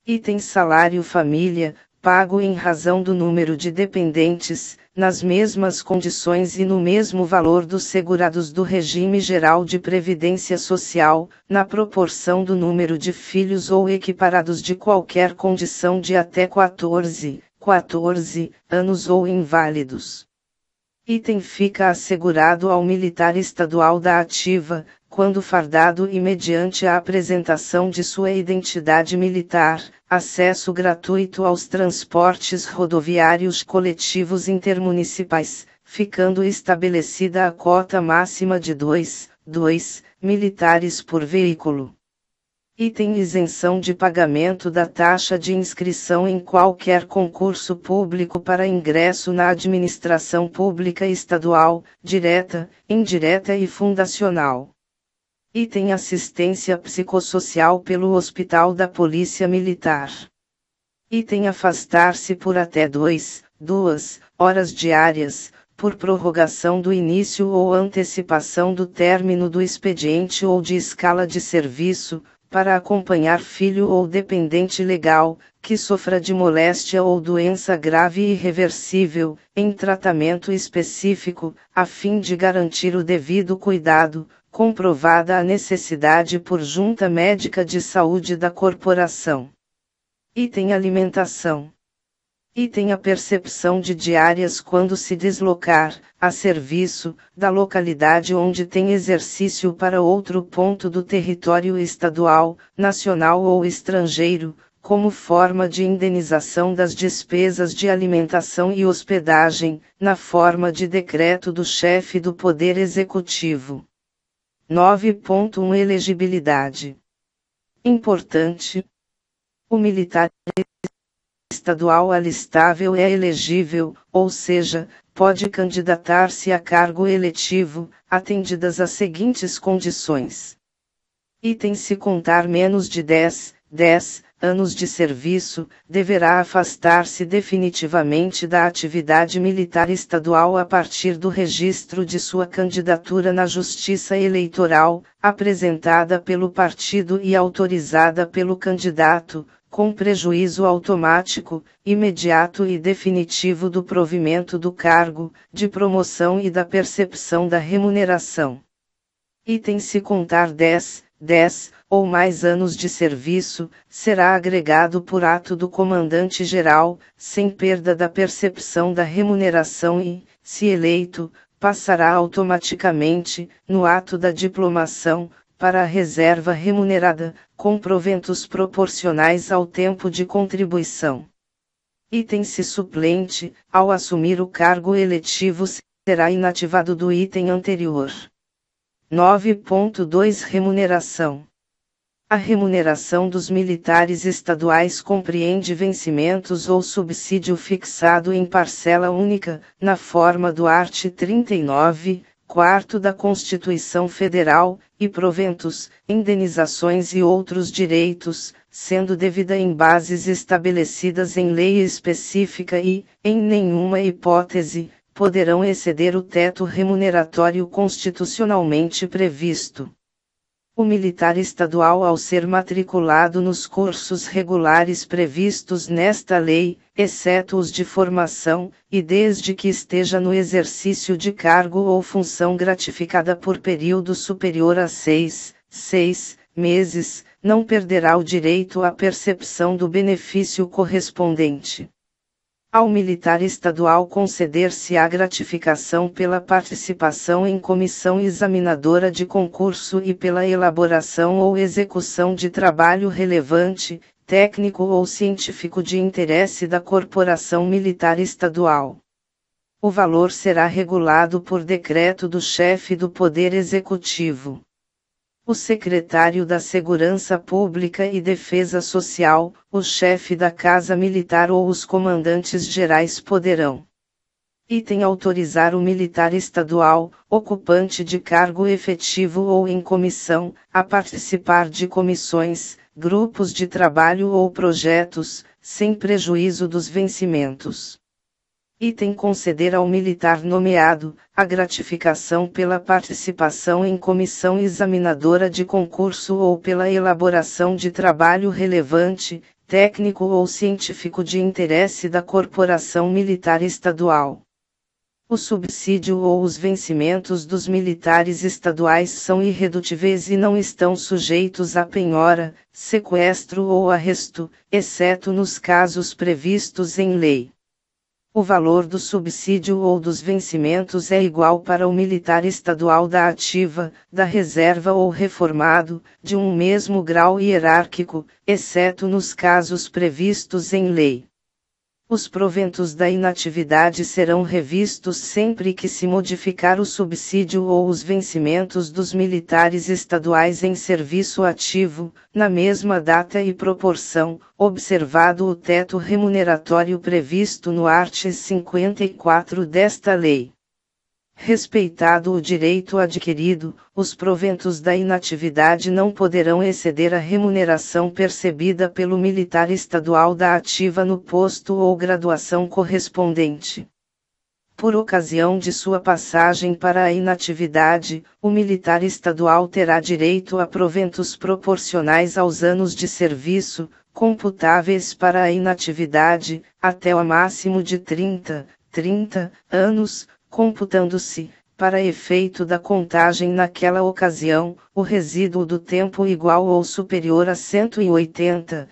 Item salário família, pago em razão do número de dependentes, nas mesmas condições e no mesmo valor dos segurados do regime geral de previdência social, na proporção do número de filhos ou equiparados de qualquer condição de até 14 anos ou inválidos. Item fica assegurado ao militar estadual da ativa, quando fardado e mediante a apresentação de sua identidade militar, acesso gratuito aos transportes rodoviários coletivos intermunicipais, ficando estabelecida a cota máxima de 2 militares por veículo. Item isenção de pagamento da taxa de inscrição em qualquer concurso público para ingresso na administração pública estadual, direta, indireta e fundacional. Item assistência psicossocial pelo Hospital da Polícia Militar. Item afastar-se por até 2 horas diárias, por prorrogação do início ou antecipação do término do expediente ou de escala de serviço, para acompanhar filho ou dependente legal, que sofra de moléstia ou doença grave e irreversível, em tratamento específico, a fim de garantir o devido cuidado, comprovada a necessidade por junta médica de saúde da corporação. Item alimentação. Item a percepção de diárias quando se deslocar, a serviço, da localidade onde tem exercício para outro ponto do território estadual, nacional ou estrangeiro, como forma de indenização das despesas de alimentação e hospedagem, na forma de decreto do chefe do Poder Executivo. 9.1 Elegibilidade. Importante. O militar estadual alistável é elegível, ou seja, pode candidatar-se a cargo eletivo, atendidas as seguintes condições. Item se contar menos de 10 anos de serviço, deverá afastar-se definitivamente da atividade militar estadual a partir do registro de sua candidatura na Justiça Eleitoral, apresentada pelo partido e autorizada pelo candidato, com prejuízo automático, imediato e definitivo do provimento do cargo, de promoção e da percepção da remuneração. Item se contar 10 ou mais anos de serviço, será agregado por ato do comandante-geral, sem perda da percepção da remuneração e, se eleito, passará automaticamente, no ato da diplomação, para a reserva remunerada, com proventos proporcionais ao tempo de contribuição. Item se suplente, ao assumir o cargo eletivo, será inativado do item anterior. 9.2 Remuneração. A remuneração dos militares estaduais compreende vencimentos ou subsídio fixado em parcela única, na forma do art. 39, quarto da Constituição Federal, e proventos, indenizações e outros direitos, sendo devida em bases estabelecidas em lei específica e, em nenhuma hipótese, poderão exceder o teto remuneratório constitucionalmente previsto. O militar estadual, ao ser matriculado nos cursos regulares previstos nesta lei, exceto os de formação, e desde que esteja no exercício de cargo ou função gratificada por período superior a 6 meses, não perderá o direito à percepção do benefício correspondente. Ao militar estadual conceder-se-á gratificação pela participação em comissão examinadora de concurso e pela elaboração ou execução de trabalho relevante, técnico ou científico de interesse da Corporação Militar Estadual. O valor será regulado por decreto do chefe do Poder Executivo. O secretário da Segurança Pública e Defesa Social, o chefe da Casa Militar ou os comandantes gerais poderão. Item autorizar o militar estadual, ocupante de cargo efetivo ou em comissão, a participar de comissões, grupos de trabalho ou projetos, sem prejuízo dos vencimentos. Item conceder ao militar nomeado, a gratificação pela participação em comissão examinadora de concurso ou pela elaboração de trabalho relevante, técnico ou científico de interesse da Corporação Militar Estadual. O subsídio ou os vencimentos dos militares estaduais são irredutíveis e não estão sujeitos a penhora, sequestro ou arresto, exceto nos casos previstos em lei. O valor do subsídio ou dos vencimentos é igual para o militar estadual da ativa, da reserva ou reformado, de um mesmo grau hierárquico, exceto nos casos previstos em lei. Os proventos da inatividade serão revistos sempre que se modificar o subsídio ou os vencimentos dos militares estaduais em serviço ativo, na mesma data e proporção, observado o teto remuneratório previsto no art. 54 desta lei. Respeitado o direito adquirido, os proventos da inatividade não poderão exceder a remuneração percebida pelo militar estadual da ativa no posto ou graduação correspondente. Por ocasião de sua passagem para a inatividade, o militar estadual terá direito a proventos proporcionais aos anos de serviço, computáveis para a inatividade, até o máximo de 30 anos, computando-se, para efeito da contagem naquela ocasião, o resíduo do tempo igual ou superior a 180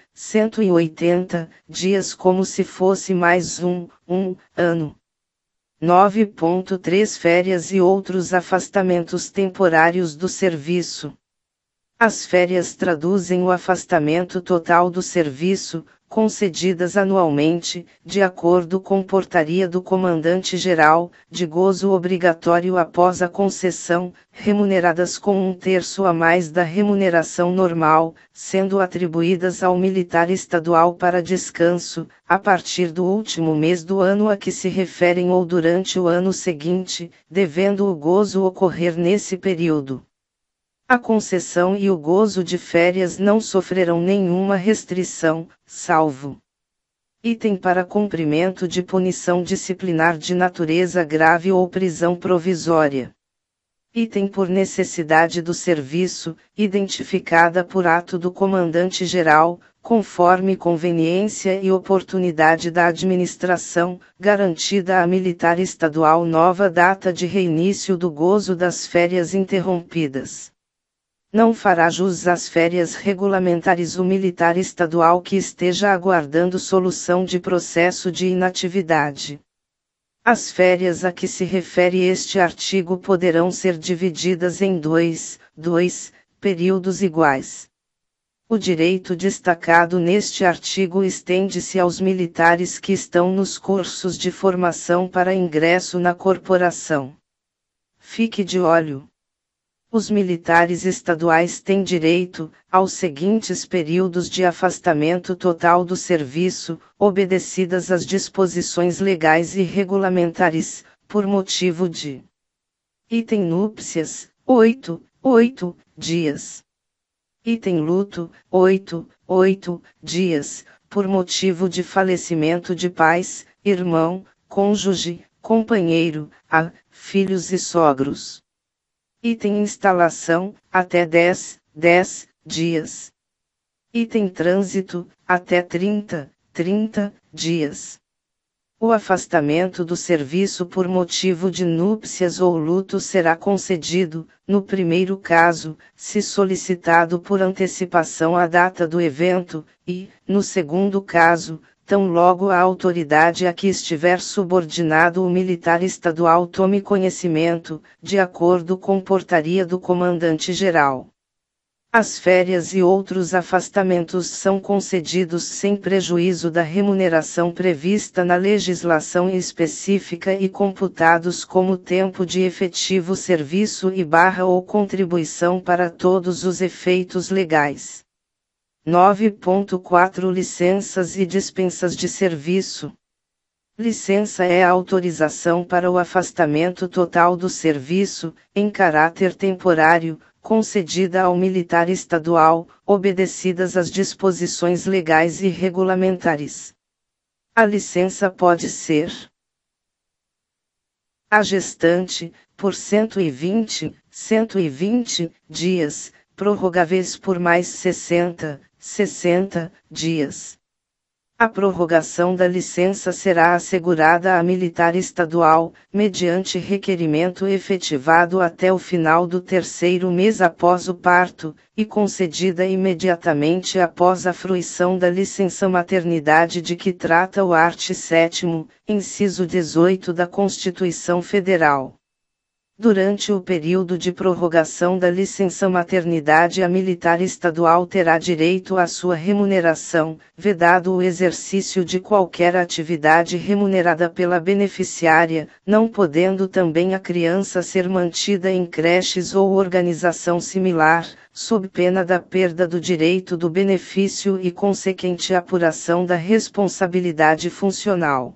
dias como se fosse mais um ano. 9.3 Férias e outros afastamentos temporários do serviço. As férias traduzem o afastamento total do serviço, concedidas anualmente, de acordo com portaria do Comandante-Geral, de gozo obrigatório após a concessão, remuneradas com 1/3 a mais da remuneração normal, sendo atribuídas ao militar estadual para descanso, a partir do último mês do ano a que se referem ou durante o ano seguinte, devendo o gozo ocorrer nesse período. A concessão e o gozo de férias não sofrerão nenhuma restrição, salvo item para cumprimento de punição disciplinar de natureza grave ou prisão provisória. Item por necessidade do serviço, identificada por ato do Comandante-Geral, conforme conveniência e oportunidade da administração, garantida a militar estadual nova data de reinício do gozo das férias interrompidas. Não fará jus às férias regulamentares o militar estadual que esteja aguardando solução de processo de inatividade. As férias a que se refere este artigo poderão ser divididas em dois períodos iguais. O direito destacado neste artigo estende-se aos militares que estão nos cursos de formação para ingresso na corporação. Fique de olho. Os militares estaduais têm direito, aos seguintes períodos de afastamento total do serviço, obedecidas as disposições legais e regulamentares, por motivo de item núpcias, 8 dias. Item luto, 8 dias, por motivo de falecimento de pais, irmão, cônjuge, companheiro, filhos e sogros. Item instalação, até 10 dias. Item trânsito, até 30 dias. O afastamento do serviço por motivo de núpcias ou luto será concedido, no primeiro caso, se solicitado por antecipação à data do evento, e, no segundo caso, tão logo a autoridade a que estiver subordinado o militar estadual tome conhecimento, de acordo com portaria do Comandante-Geral. As férias e outros afastamentos são concedidos sem prejuízo da remuneração prevista na legislação específica e computados como tempo de efetivo serviço ou contribuição para todos os efeitos legais. 9.4 Licenças e dispensas de serviço. Licença é a autorização para o afastamento total do serviço, em caráter temporário, concedida ao militar estadual, obedecidas as disposições legais e regulamentares. A licença pode ser a gestante, por 120 dias, prorrogáveis por mais 60 dias. A prorrogação da licença será assegurada a militar estadual, mediante requerimento efetivado até o final do 3º mês após o parto, e concedida imediatamente após a fruição da licença maternidade de que trata o art. 7º, inciso 18 da Constituição Federal. Durante o período de prorrogação da licença maternidade, a militar estadual terá direito à sua remuneração, vedado o exercício de qualquer atividade remunerada pela beneficiária, não podendo também a criança ser mantida em creches ou organização similar, sob pena da perda do direito do benefício e consequente apuração da responsabilidade funcional.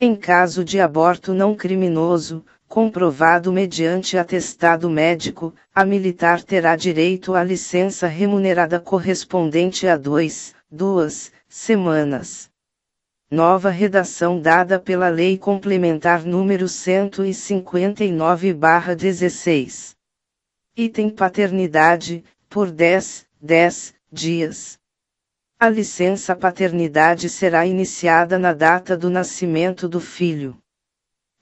Em caso de aborto não criminoso, comprovado mediante atestado médico, a militar terá direito à licença remunerada correspondente a 2 semanas. Nova redação dada pela Lei Complementar número 159/16. Item paternidade, por 10 dias. A licença paternidade será iniciada na data do nascimento do filho.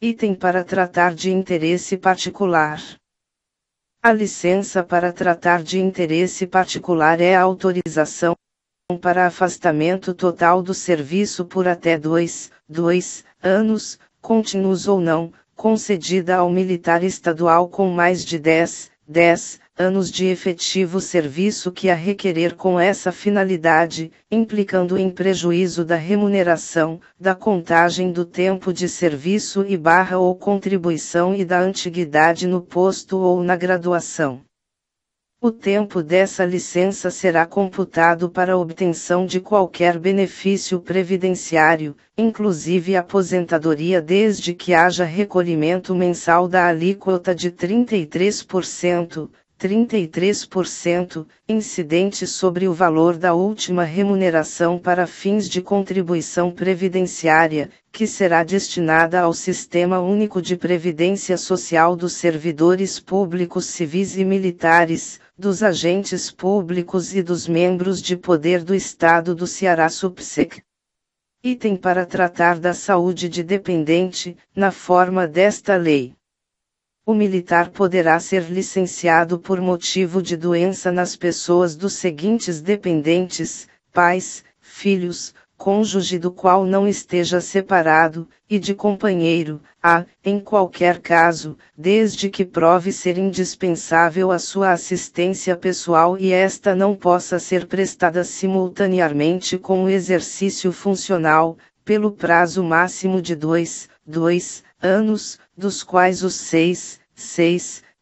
Item para tratar de interesse particular. A licença para tratar de interesse particular é a autorização para afastamento total do serviço por até 2 anos, contínuos ou não, concedida ao militar estadual com mais de 10 anos de efetivo serviço que a requerer com essa finalidade, implicando em prejuízo da remuneração, da contagem do tempo de serviço e ou contribuição e da antiguidade no posto ou na graduação. O tempo dessa licença será computado para obtenção de qualquer benefício previdenciário, inclusive aposentadoria, desde que haja recolhimento mensal da alíquota de 33%, incidente sobre o valor da última remuneração para fins de contribuição previdenciária, que será destinada ao Sistema Único de Previdência Social dos servidores públicos civis e militares, dos agentes públicos e dos membros de poder do Estado do Ceará subsec. Item para tratar da saúde de dependente, na forma desta lei. O militar poderá ser licenciado por motivo de doença nas pessoas dos seguintes dependentes: pais, filhos, cônjuge do qual não esteja separado, e de companheiro, em qualquer caso, desde que prove ser indispensável a sua assistência pessoal e esta não possa ser prestada simultaneamente com o exercício funcional, pelo prazo máximo de 2 anos, dos quais os 6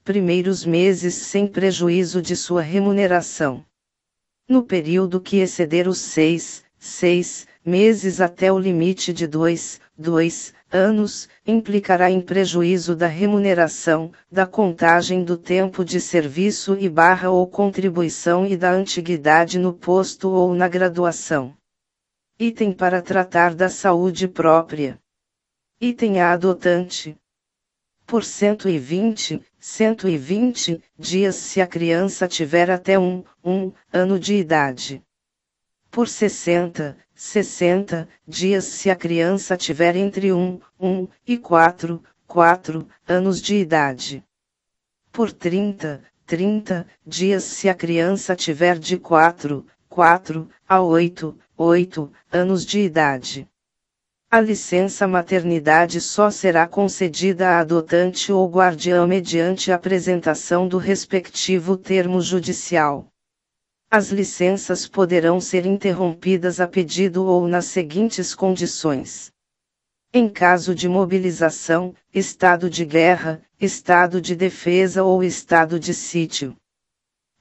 primeiros meses sem prejuízo de sua remuneração. No período que exceder os 6 meses até o limite de 2 anos, implicará em prejuízo da remuneração, da contagem do tempo de serviço e ou contribuição e da antiguidade no posto ou na graduação. Item para tratar da saúde própria. Item a adotante. Por 120 dias se a criança tiver até um ano de idade. Por 60 dias se a criança tiver entre 1 e 4 anos de idade. Por 30 dias se a criança tiver de 4 a 8 anos de idade. A licença maternidade só será concedida à adotante ou guardiã mediante apresentação do respectivo termo judicial. As licenças poderão ser interrompidas a pedido ou nas seguintes condições: em caso de mobilização, estado de guerra, estado de defesa ou estado de sítio.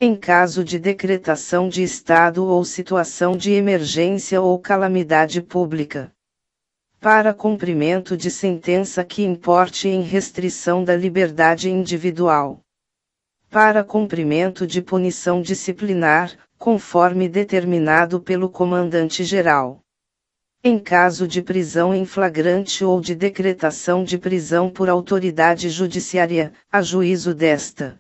Em caso de decretação de estado ou situação de emergência ou calamidade pública. Para cumprimento de sentença que importe em restrição da liberdade individual. Para cumprimento de punição disciplinar, conforme determinado pelo comandante-geral. Em caso de prisão em flagrante ou de decretação de prisão por autoridade judiciária, a juízo desta.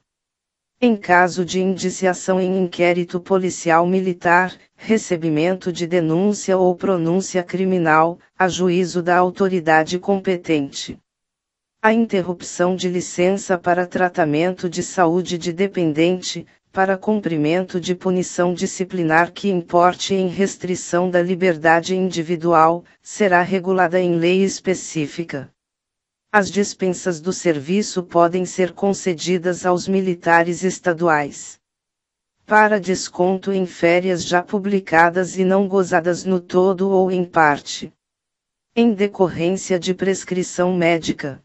Em caso de indiciação em inquérito policial militar, recebimento de denúncia ou pronúncia criminal, a juízo da autoridade competente. A interrupção de licença para tratamento de saúde de dependente, para cumprimento de punição disciplinar que importe em restrição da liberdade individual, será regulada em lei específica. As dispensas do serviço podem ser concedidas aos militares estaduais. Para desconto em férias já publicadas e não gozadas no todo ou em parte. Em decorrência de prescrição médica.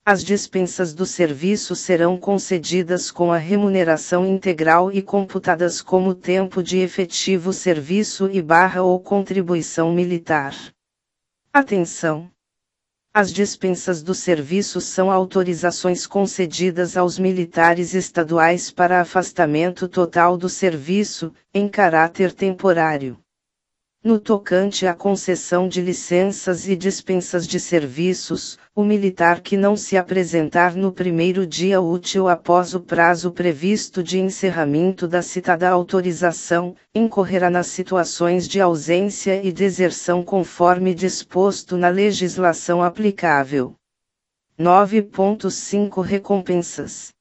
As dispensas do serviço serão concedidas com a remuneração integral e computadas como tempo de efetivo serviço e ou contribuição militar. Atenção! As dispensas do serviço são autorizações concedidas aos militares estaduais para afastamento total do serviço, em caráter temporário. No tocante à concessão de licenças e dispensas de serviços, o militar que não se apresentar no primeiro dia útil após o prazo previsto de encerramento da citada autorização, incorrerá nas situações de ausência e deserção conforme disposto na legislação aplicável. 9.5 Recompensas.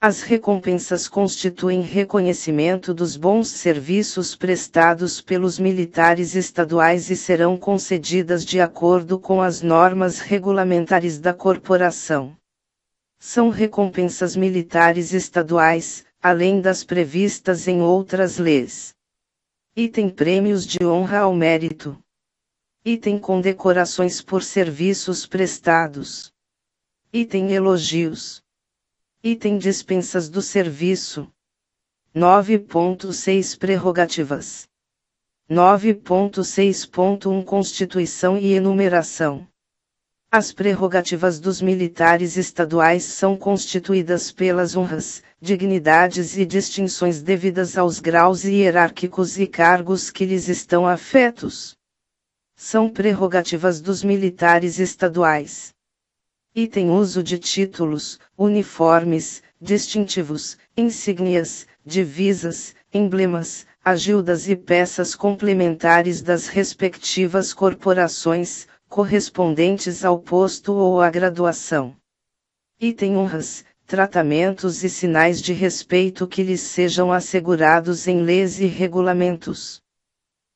As recompensas constituem reconhecimento dos bons serviços prestados pelos militares estaduais e serão concedidas de acordo com as normas regulamentares da corporação. São recompensas militares estaduais, além das previstas em outras leis. Item prêmios de honra ao mérito. Item condecorações por serviços prestados. Item elogios. Item dispensas do serviço. 9.6 Prerrogativas. 9.6.1 Constituição e enumeração. As prerrogativas dos militares estaduais são constituídas pelas honras, dignidades e distinções devidas aos graus hierárquicos e cargos que lhes estão afetos. São prerrogativas dos militares estaduais. Item uso de títulos, uniformes, distintivos, insígnias, divisas, emblemas, agildas e peças complementares das respectivas corporações, correspondentes ao posto ou à graduação. Item honras, tratamentos e sinais de respeito que lhes sejam assegurados em leis e regulamentos.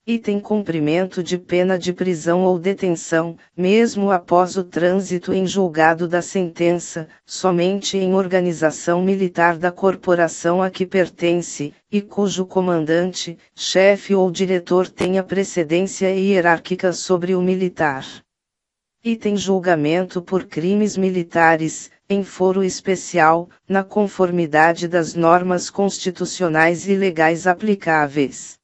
Item cumprimento de pena de prisão ou detenção, mesmo após o trânsito em julgado da sentença, somente em organização militar da corporação a que pertence, e cujo comandante, chefe ou diretor tenha precedência hierárquica sobre o militar. Item julgamento por crimes militares, em foro especial, na conformidade das normas constitucionais e legais aplicáveis.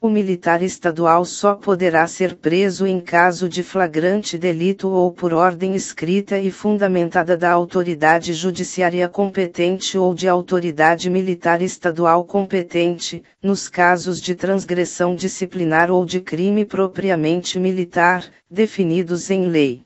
O militar estadual só poderá ser preso em caso de flagrante delito ou por ordem escrita e fundamentada da autoridade judiciária competente ou de autoridade militar estadual competente, nos casos de transgressão disciplinar ou de crime propriamente militar, definidos em lei.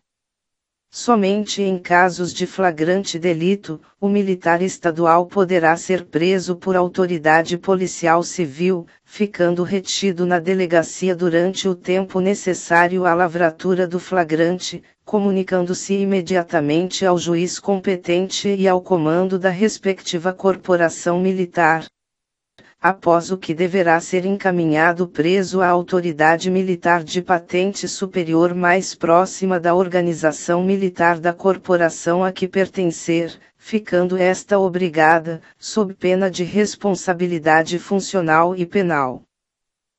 Somente em casos de flagrante delito, o militar estadual poderá ser preso por autoridade policial civil, ficando retido na delegacia durante o tempo necessário à lavratura do flagrante, comunicando-se imediatamente ao juiz competente e ao comando da respectiva corporação militar, após o que deverá ser encaminhado preso à autoridade militar de patente superior mais próxima da organização militar da corporação a que pertencer, ficando esta obrigada, sob pena de responsabilidade funcional e penal,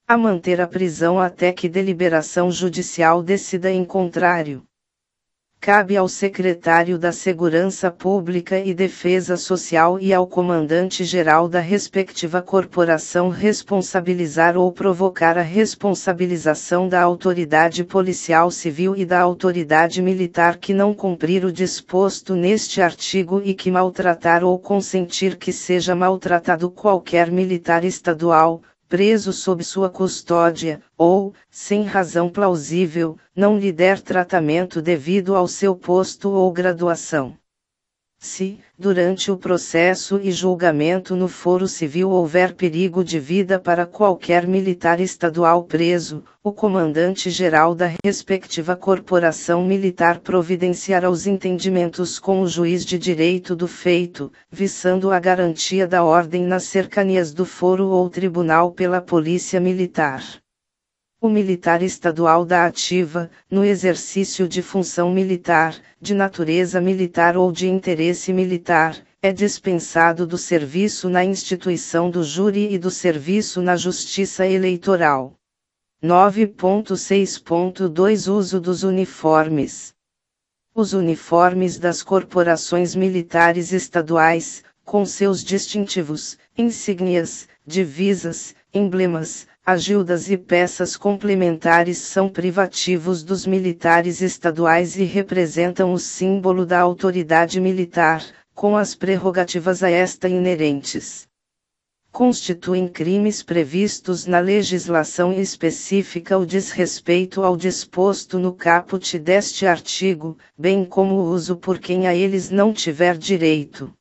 a manter a prisão até que deliberação judicial decida em contrário. Cabe ao secretário da Segurança Pública e Defesa Social e ao comandante-geral da respectiva corporação responsabilizar ou provocar a responsabilização da autoridade policial civil e da autoridade militar que não cumprir o disposto neste artigo e que maltratar ou consentir que seja maltratado qualquer militar estadual, preso sob sua custódia, ou, sem razão plausível, não lhe der tratamento devido ao seu posto ou graduação. Se, durante o processo e julgamento no foro civil houver perigo de vida para qualquer militar estadual preso, o comandante-geral da respectiva corporação militar providenciará os entendimentos com o juiz de direito do feito, visando a garantia da ordem nas cercanias do foro ou tribunal pela polícia militar. O militar estadual da ativa, no exercício de função militar, de natureza militar ou de interesse militar, é dispensado do serviço na instituição do júri e do serviço na Justiça Eleitoral. 9.6.2 Uso dos uniformes. Os uniformes das corporações militares estaduais, com seus distintivos, insígnias, divisas, emblemas, agildas e peças complementares são privativos dos militares estaduais e representam o símbolo da autoridade militar, com as prerrogativas a esta inerentes. constituem crimes previstos na legislação específica o desrespeito ao disposto no caput deste artigo, bem como o uso por quem a eles não tiver direito.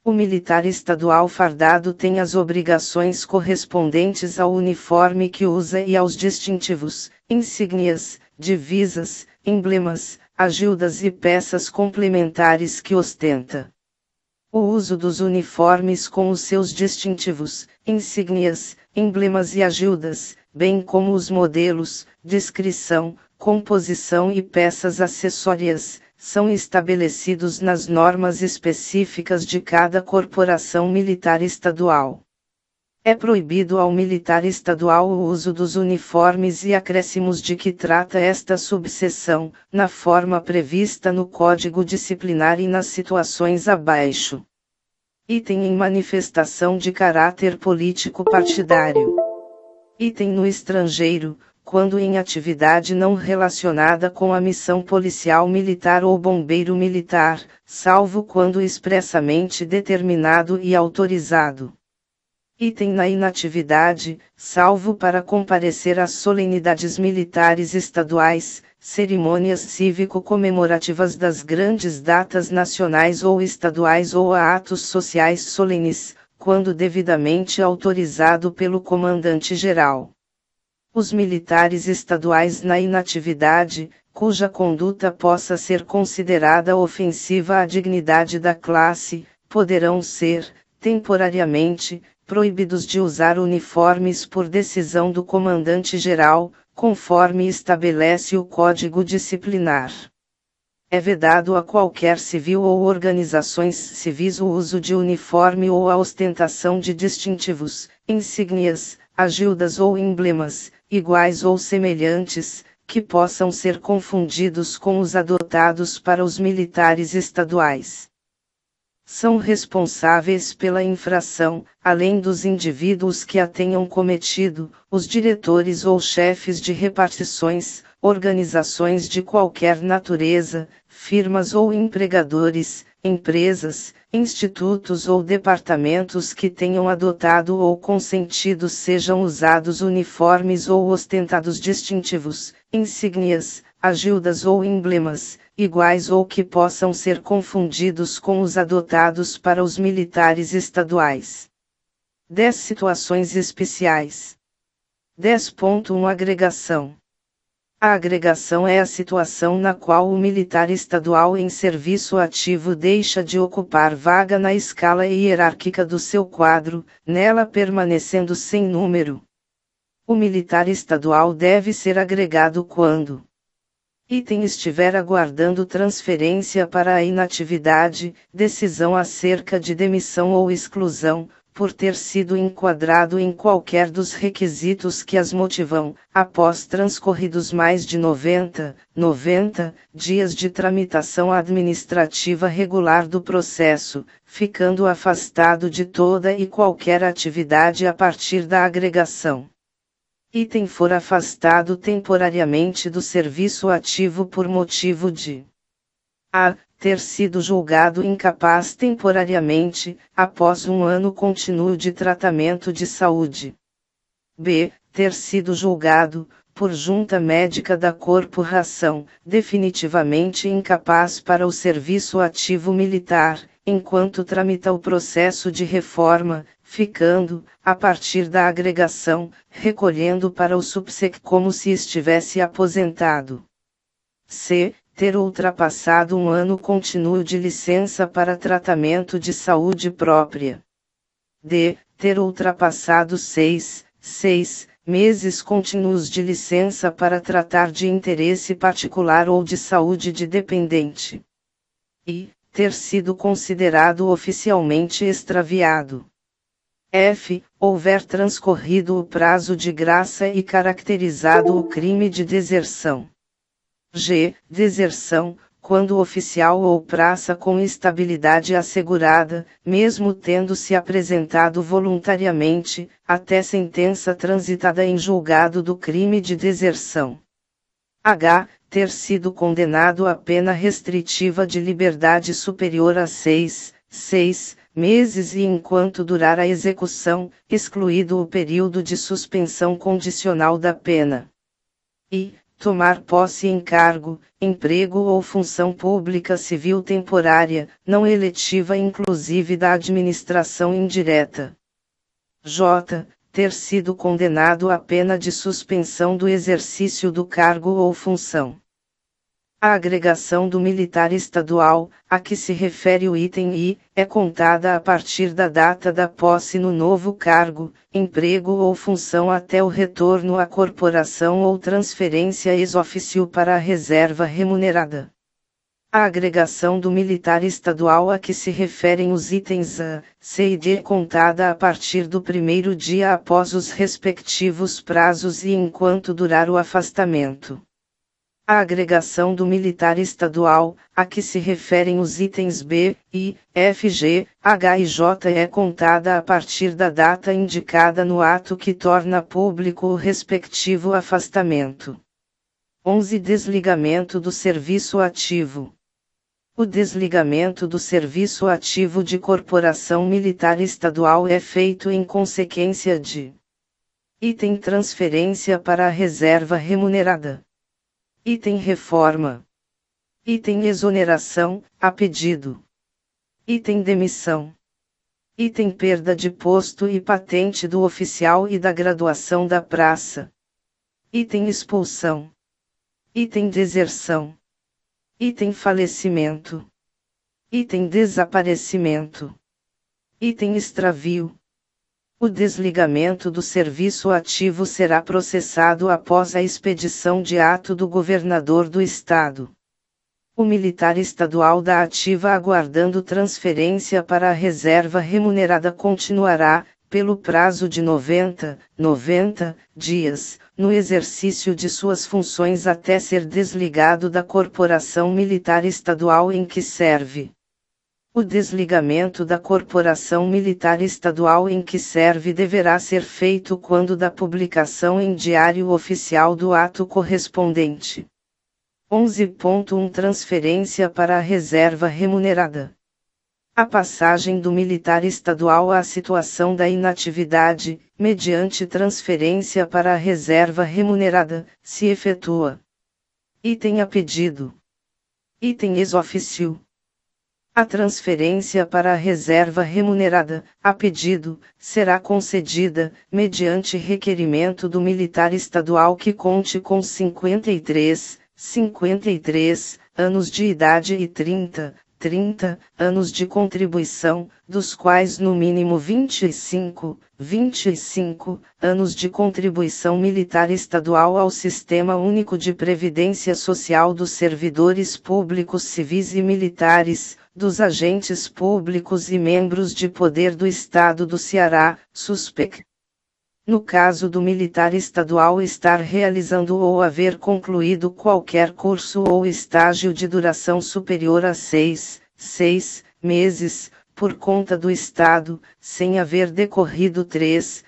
O militar estadual fardado tem as obrigações correspondentes ao uniforme que usa e aos distintivos, insígnias, divisas, emblemas, agildas e peças complementares que ostenta. O uso dos uniformes com os seus distintivos, insígnias, emblemas e agildas, bem como os modelos, descrição, composição e peças acessórias, são estabelecidos nas normas específicas de cada corporação militar estadual. É proibido ao militar estadual o uso dos uniformes e acréscimos de que trata esta subseção, na forma prevista no Código Disciplinar e nas situações abaixo. Item em manifestação de caráter político partidário. Item no estrangeiro, quando em atividade não relacionada com a missão policial militar ou bombeiro militar, salvo quando expressamente determinado e autorizado. Item na inatividade, salvo para comparecer às solenidades militares estaduais, cerimônias cívico-comemorativas das grandes datas nacionais ou estaduais ou a atos sociais solenes, quando devidamente autorizado pelo comandante-geral. Os militares estaduais na inatividade, cuja conduta possa ser considerada ofensiva à dignidade da classe, poderão ser, temporariamente, proibidos de usar uniformes por decisão do comandante-geral, conforme estabelece o Código Disciplinar. É vedado a qualquer civil ou organizações civis o uso de uniforme ou a ostentação de distintivos, insígnias, agildas ou emblemas, iguais ou semelhantes, que possam ser confundidos com os adotados para os militares estaduais. São responsáveis pela infração, além dos indivíduos que a tenham cometido, os diretores ou chefes de repartições, organizações de qualquer natureza, firmas ou empregadores, empresas, institutos ou departamentos que tenham adotado ou consentido sejam usados uniformes ou ostentados distintivos, insígnias, agildas ou emblemas, iguais ou que possam ser confundidos com os adotados para os militares estaduais. 10 situações especiais. 10.1 Agregação. A agregação é a situação na qual o militar estadual em serviço ativo deixa de ocupar vaga na escala hierárquica do seu quadro, nela permanecendo sem número. O militar estadual deve ser agregado quando: item estiver aguardando transferência para a inatividade, decisão acerca de demissão ou exclusão, por ter sido enquadrado em qualquer dos requisitos que as motivam, após transcorridos mais de 90 dias de tramitação administrativa regular do processo, ficando afastado de toda e qualquer atividade a partir da agregação. Item for afastado temporariamente do serviço ativo por motivo de: a. ter sido julgado incapaz temporariamente, após um ano contínuo de tratamento de saúde. b. ter sido julgado, por junta médica da corporação, definitivamente incapaz para o serviço ativo militar, enquanto tramita o processo de reforma, ficando, a partir da agregação, recolhendo para o subsec como se estivesse aposentado. c. ter ultrapassado um ano contínuo de licença para tratamento de saúde própria. d. ter ultrapassado 6 meses contínuos de licença para tratar de interesse particular ou de saúde de dependente. e. ter sido considerado oficialmente extraviado. f. houver transcorrido o prazo de graça e caracterizado o crime de deserção. g. deserção, quando oficial ou praça com estabilidade assegurada, mesmo tendo se apresentado voluntariamente, até sentença transitada em julgado do crime de deserção. h. ter sido condenado a pena restritiva de liberdade superior a 6 meses e enquanto durar a execução, excluído o período de suspensão condicional da pena. E tomar posse em cargo, emprego ou função pública civil temporária, não eletiva inclusive da administração indireta. J. Ter sido condenado à pena de suspensão do exercício do cargo ou função. A agregação do militar estadual, a que se refere o item I, é contada a partir da data da posse no novo cargo, emprego ou função até o retorno à corporação ou transferência ex officio para a reserva remunerada. A agregação do militar estadual a que se referem os itens A, C e D é contada a partir do primeiro dia após os respectivos prazos e enquanto durar o afastamento. A agregação do militar estadual, a que se referem os itens B, I, F, G, H e J é contada a partir da data indicada no ato que torna público o respectivo afastamento. 11. Desligamento do serviço ativo. O desligamento do serviço ativo de corporação militar estadual é feito em consequência de: item transferência para a reserva remunerada. Item reforma. Item exoneração, a pedido. Item demissão. Item perda de posto e patente do oficial e da graduação da praça. Item expulsão. Item deserção. Item falecimento. Item desaparecimento. Item extravio. O desligamento do serviço ativo será processado após a expedição de ato do governador do estado. O militar estadual da ativa aguardando transferência para a reserva remunerada continuará, pelo prazo de 90 dias, no exercício de suas funções até ser desligado da corporação militar estadual em que serve. O desligamento da corporação militar estadual em que serve deverá ser feito quando da publicação em Diário Oficial do ato correspondente. 11.1 Transferência para a reserva remunerada. A passagem do militar estadual à situação da inatividade, mediante transferência para a reserva remunerada, se efetua. Item a pedido. Item ex officio. A transferência para a reserva remunerada, a pedido, será concedida, mediante requerimento do militar estadual que conte com 53 anos de idade e 30 anos de contribuição, dos quais no mínimo 25 anos de contribuição militar estadual ao Sistema Único de Previdência Social dos servidores públicos civis e militares, dos agentes públicos e membros de poder do Estado do Ceará, SUSPEC. No caso do militar estadual estar realizando ou haver concluído qualquer curso ou estágio de duração superior a 6 meses, por conta do Estado, sem haver decorrido 3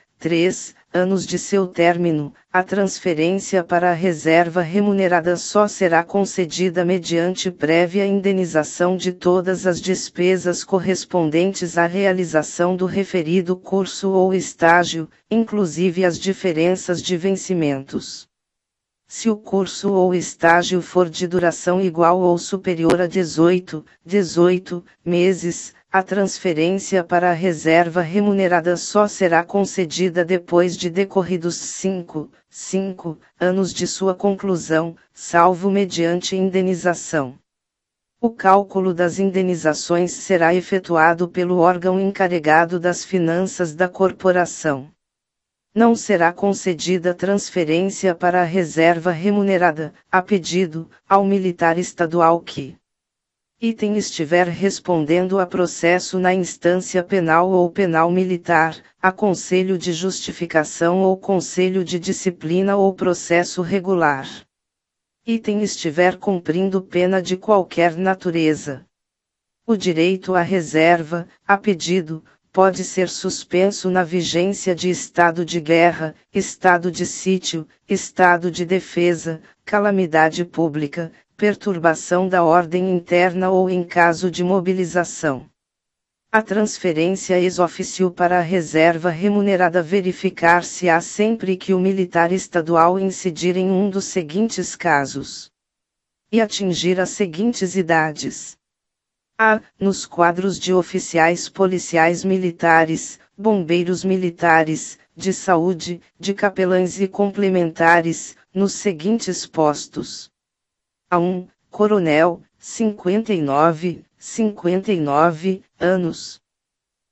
anos de seu término, a transferência para a reserva remunerada só será concedida mediante prévia indenização de todas as despesas correspondentes à realização do referido curso ou estágio, inclusive as diferenças de vencimentos. Se o curso ou estágio for de duração igual ou superior a 18 meses, a transferência para a reserva remunerada só será concedida depois de decorridos 5 anos de sua conclusão, salvo mediante indenização. O cálculo das indenizações será efetuado pelo órgão encarregado das finanças da corporação. Não será concedida transferência para a reserva remunerada, a pedido, ao militar estadual que: item estiver respondendo a processo na instância penal ou penal militar, a conselho de justificação ou conselho de disciplina ou processo regular. Item estiver cumprindo pena de qualquer natureza. O direito à reserva, a pedido, pode ser suspenso na vigência de estado de guerra, estado de sítio, estado de defesa, calamidade pública, perturbação da ordem interna ou em caso de mobilização. A transferência ex officio para a reserva remunerada verificar-se-á sempre que o militar estadual incidir em um dos seguintes casos e atingir as seguintes idades. A. Nos quadros de oficiais policiais militares, bombeiros militares, de saúde, de capelães e complementares, nos seguintes postos. A1. Coronel, 59 anos.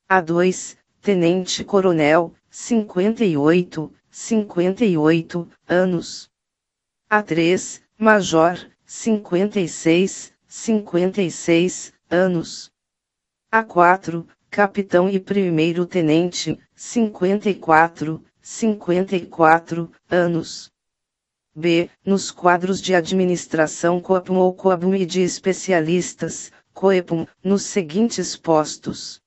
A2. Tenente-coronel, 58 anos. A3. Major, 56 anos. A4. Capitão e primeiro-tenente, 54 anos. B. Nos quadros de administração COAPM ou COABM e de especialistas, COEPM, nos seguintes postos.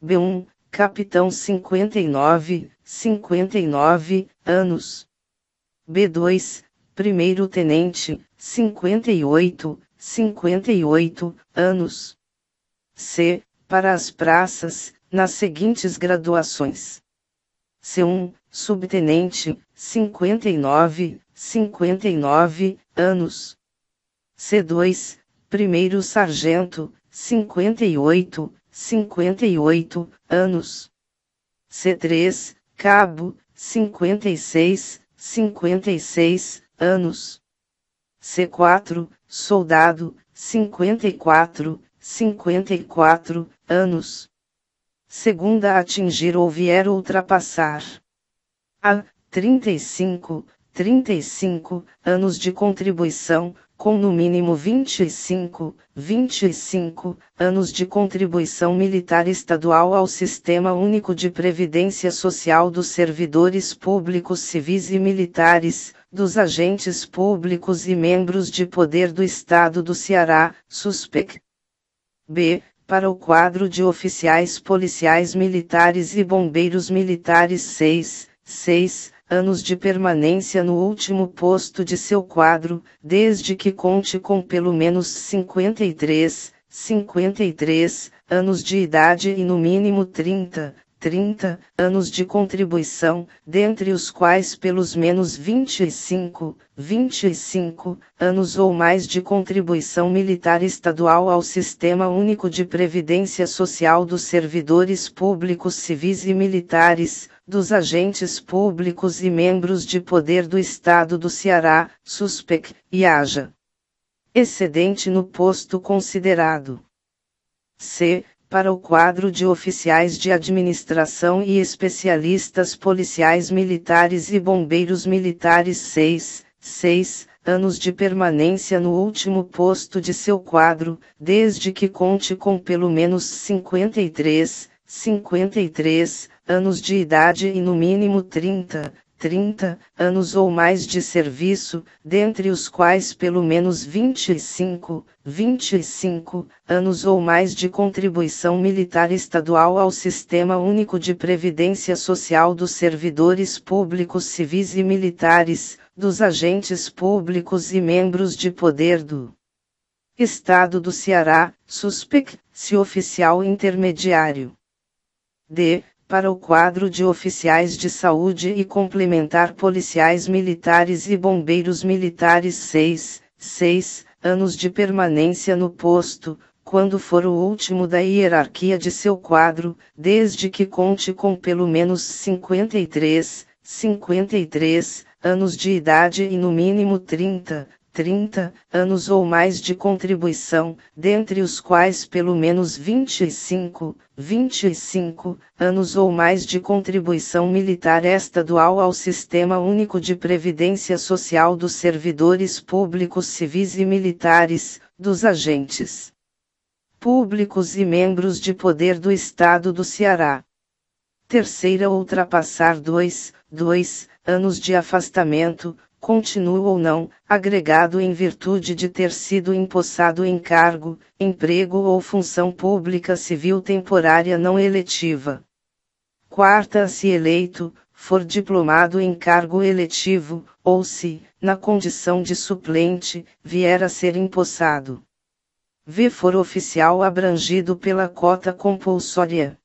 B1. Capitão 59 anos. B2. Primeiro-tenente, 58 anos. C. Para as praças, nas seguintes graduações. C1. Subtenente, 59 anos. C2. Primeiro sargento, 58 anos. C3. Cabo, 56 anos. C4. Soldado, 54 anos. Segunda atingir ou vier ultrapassar. A. 35 anos de contribuição, com no mínimo 25 anos de contribuição militar estadual ao Sistema Único de Previdência Social dos servidores públicos civis e militares, dos agentes públicos e membros de poder do Estado do Ceará, SUSPEC. B. Para o quadro de oficiais policiais militares e bombeiros militares 6 anos de permanência no último posto de seu quadro, desde que conte com pelo menos 53 anos de idade e no mínimo 30 anos de contribuição, dentre os quais pelos menos 25 anos ou mais de contribuição militar estadual ao Sistema Único de Previdência Social dos servidores públicos civis e militares, dos agentes públicos e membros de poder do Estado do Ceará, SUSPEC, e haja excedente no posto considerado. C. Para o quadro de oficiais de administração e especialistas policiais militares e bombeiros militares 6 anos de permanência no último posto de seu quadro, desde que conte com pelo menos 53 anos de idade e no mínimo 30 anos ou mais de serviço, dentre os quais pelo menos 25 anos ou mais de contribuição militar estadual ao Sistema Único de Previdência Social dos servidores públicos civis e militares, dos agentes públicos e membros de poder do Estado do Ceará, SUSPEC, se oficial intermediário. D. Para o quadro de oficiais de saúde e complementar policiais militares e bombeiros militares 6 anos de permanência no posto, quando for o último da hierarquia de seu quadro, desde que conte com pelo menos 53 anos de idade e no mínimo 30 anos ou mais de contribuição, dentre os quais pelo menos 25 anos ou mais de contribuição militar estadual ao Sistema Único de Previdência Social dos servidores públicos civis e militares, dos agentes públicos e membros de poder do Estado do Ceará. Terceira ultrapassar 2 anos de afastamento, continuo ou não, agregado em virtude de ter sido empossado em cargo, emprego ou função pública civil temporária não eletiva. Quarta, se eleito, for diplomado em cargo eletivo, ou se, na condição de suplente, vier a ser empossado. v. For oficial abrangido pela cota compulsória.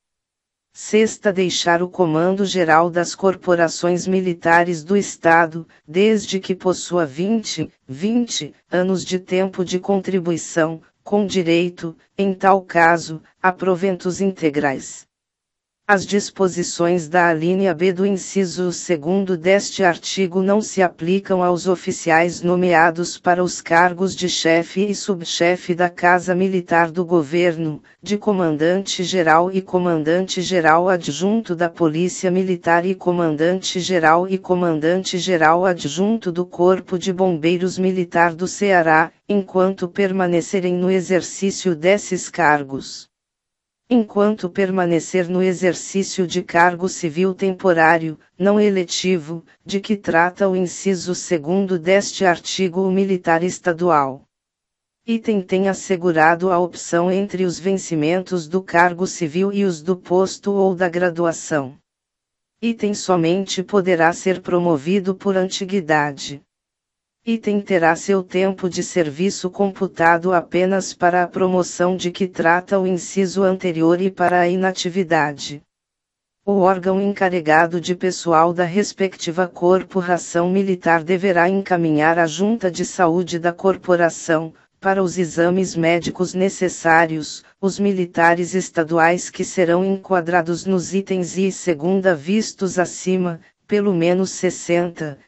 Sexta, deixar o Comando Geral das Corporações Militares do Estado, desde que possua 20 anos de tempo de contribuição, com direito, em tal caso, a proventos integrais. As disposições da alínea B do inciso 2º deste artigo não se aplicam aos oficiais nomeados para os cargos de chefe e subchefe da Casa Militar do Governo, de comandante-geral e comandante-geral adjunto da Polícia Militar e comandante-geral adjunto do Corpo de Bombeiros Militar do Ceará, enquanto permanecerem no exercício desses cargos. Enquanto permanecer no exercício de cargo civil temporário, não eletivo, de que trata o inciso 2º deste artigo, o militar estadual. Item tem assegurado a opção entre os vencimentos do cargo civil e os do posto ou da graduação. Item somente poderá ser promovido por antiguidade. Item terá seu tempo de serviço computado apenas para a promoção de que trata o inciso anterior e para a inatividade. O órgão encarregado de pessoal da respectiva corporação militar deverá encaminhar à Junta de Saúde da corporação, para os exames médicos necessários, os militares estaduais que serão enquadrados nos itens I e segunda vistos acima, pelo menos 60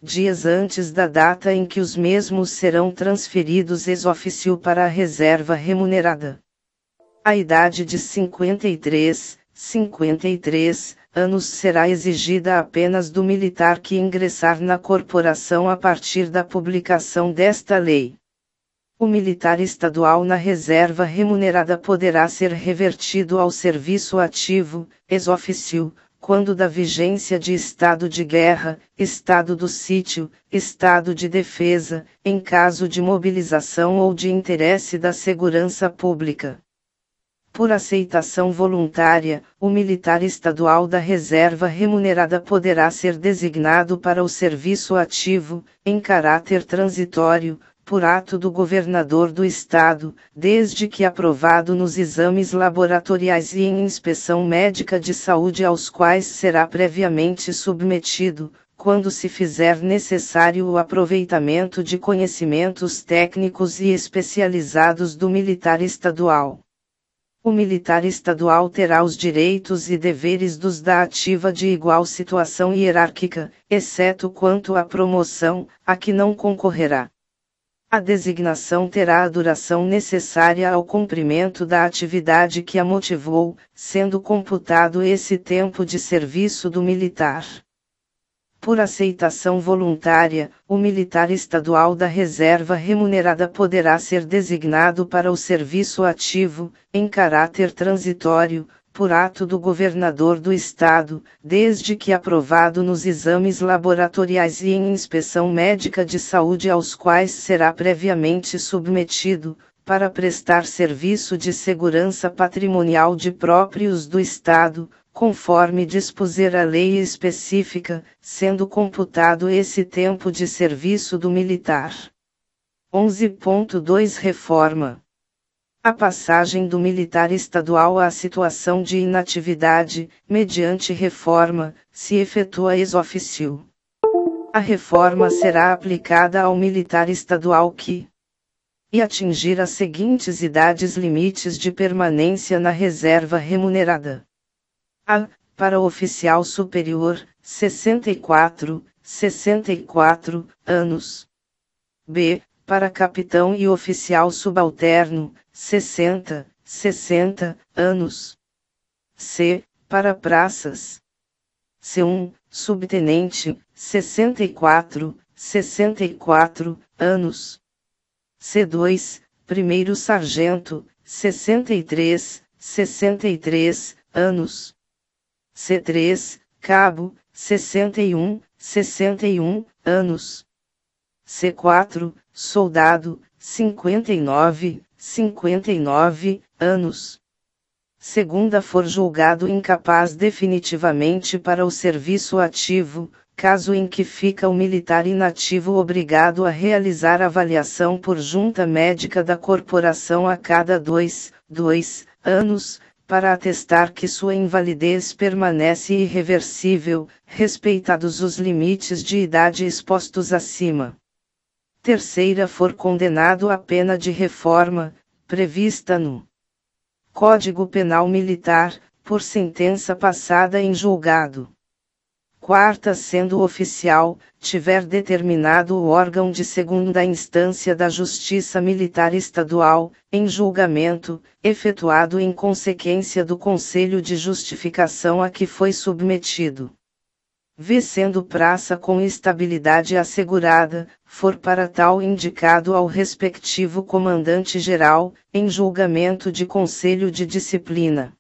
dias antes da data em que os mesmos serão transferidos ex officio para a reserva remunerada. A idade de 53 anos será exigida apenas do militar que ingressar na corporação a partir da publicação desta lei. O militar estadual na reserva remunerada poderá ser revertido ao serviço ativo, ex officio, quando da vigência de estado de guerra, estado do sítio, estado de defesa, em caso de mobilização ou de interesse da segurança pública. Por aceitação voluntária, o militar estadual da reserva remunerada poderá ser designado para o serviço ativo, em caráter transitório, por ato do governador do estado, desde que aprovado nos exames laboratoriais e em inspeção médica de saúde aos quais será previamente submetido, quando se fizer necessário o aproveitamento de conhecimentos técnicos e especializados do militar estadual. O militar estadual terá os direitos e deveres dos da ativa de igual situação hierárquica, exceto quanto à promoção, a que não concorrerá. A designação terá a duração necessária ao cumprimento da atividade que a motivou, sendo computado esse tempo de serviço do militar. Por aceitação voluntária, o militar estadual da reserva remunerada poderá ser designado para o serviço ativo, em caráter transitório, por ato do governador do estado, desde que aprovado nos exames laboratoriais e em inspeção médica de saúde aos quais será previamente submetido, para prestar serviço de segurança patrimonial de próprios do estado, conforme dispuser a lei específica, sendo computado esse tempo de serviço do militar. 11.2 Reforma. A passagem do militar estadual à situação de inatividade, mediante reforma, se efetua ex officio. A reforma será aplicada ao militar estadual que atingir as seguintes idades limites de permanência na reserva remunerada. A. Para oficial superior, 64 anos. B. Para capitão e oficial subalterno, 60 anos. C. Para praças. C1, subtenente, 64 anos. C2, primeiro sargento, 63 anos. C3, cabo, 61 anos. C4, soldado, 59 anos. Segunda for julgado incapaz definitivamente para o serviço ativo, caso em que fica o militar inativo obrigado a realizar avaliação por junta médica da corporação a cada 2 anos, para atestar que sua invalidez permanece irreversível, respeitados os limites de idade expostos acima. Terceira, for condenado à pena de reforma, prevista no Código Penal Militar, por sentença passada em julgado. Quarta, sendo oficial, tiver determinado o órgão de segunda instância da Justiça Militar Estadual, em julgamento, efetuado em consequência do Conselho de Justificação a que foi submetido. V, sendo praça com estabilidade assegurada, for para tal indicado ao respectivo comandante-geral, em julgamento de Conselho de Disciplina.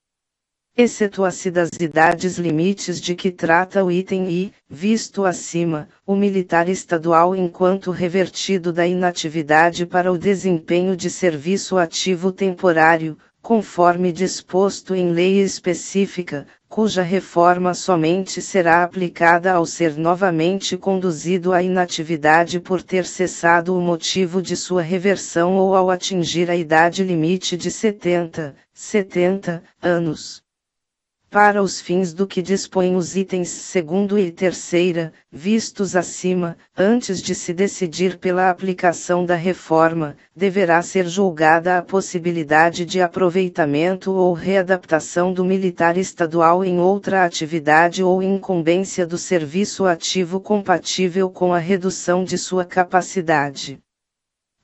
Excetua-se das idades limites de que trata o item I, visto acima, o militar estadual enquanto revertido da inatividade para o desempenho de serviço ativo temporário, conforme disposto em lei específica, cuja reforma somente será aplicada ao ser novamente conduzido à inatividade por ter cessado o motivo de sua reversão ou ao atingir a idade limite de 70 anos. Para os fins do que dispõem os itens 2º e 3º, vistos acima, antes de se decidir pela aplicação da reforma, deverá ser julgada a possibilidade de aproveitamento ou readaptação do militar estadual em outra atividade ou incumbência do serviço ativo compatível com a redução de sua capacidade.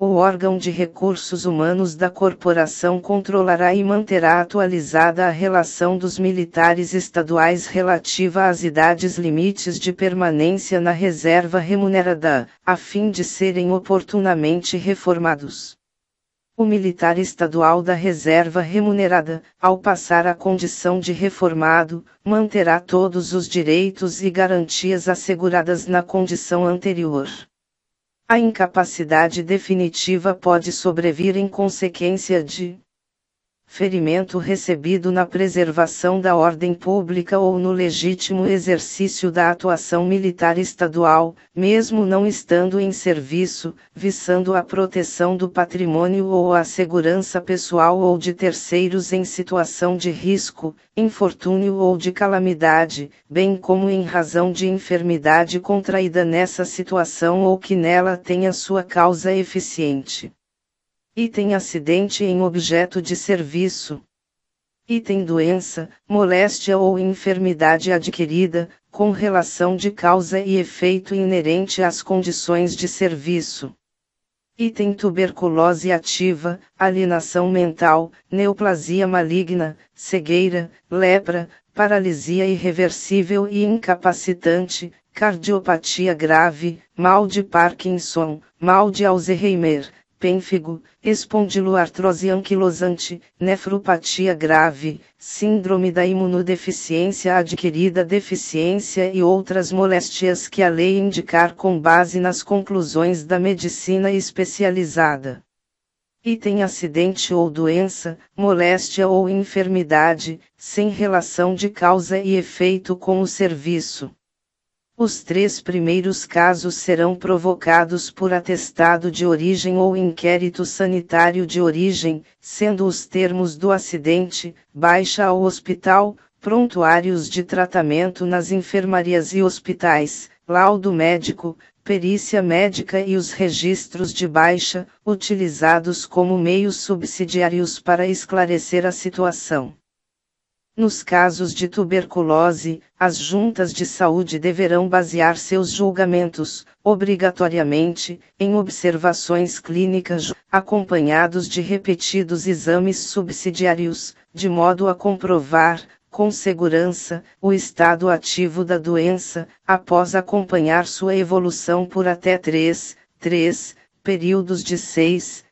O órgão de recursos humanos da corporação controlará e manterá atualizada a relação dos militares estaduais relativa às idades limites de permanência na reserva remunerada, a fim de serem oportunamente reformados. O militar estadual da reserva remunerada, ao passar à condição de reformado, manterá todos os direitos e garantias asseguradas na condição anterior. A incapacidade definitiva pode sobrevir em consequência de ferimento recebido na preservação da ordem pública ou no legítimo exercício da atuação militar estadual, mesmo não estando em serviço, visando a proteção do patrimônio ou a segurança pessoal ou de terceiros em situação de risco, infortúnio ou de calamidade, bem como em razão de enfermidade contraída nessa situação ou que nela tenha sua causa eficiente. Item acidente em objeto de serviço. Item doença, moléstia ou enfermidade adquirida, com relação de causa e efeito inerente às condições de serviço. Item tuberculose ativa, alienação mental, neoplasia maligna, cegueira, lepra, paralisia irreversível e incapacitante, cardiopatia grave, mal de Parkinson, mal de Alzheimer, pênfigo, espondiloartrose anquilosante, nefropatia grave, síndrome da imunodeficiência adquirida, deficiência e outras moléstias que a lei indicar com base nas conclusões da medicina especializada. Item acidente ou doença, moléstia ou enfermidade, sem relação de causa e efeito com o serviço. Os 3 primeiros casos serão provocados por atestado de origem ou inquérito sanitário de origem, sendo os termos do acidente, baixa ao hospital, prontuários de tratamento nas enfermarias e hospitais, laudo médico, perícia médica e os registros de baixa, utilizados como meios subsidiários para esclarecer a situação. Nos casos de tuberculose, as juntas de saúde deverão basear seus julgamentos, obrigatoriamente, em observações clínicas, acompanhados de repetidos exames subsidiários, de modo a comprovar, com segurança, o estado ativo da doença, após acompanhar sua evolução por até 3 períodos de 6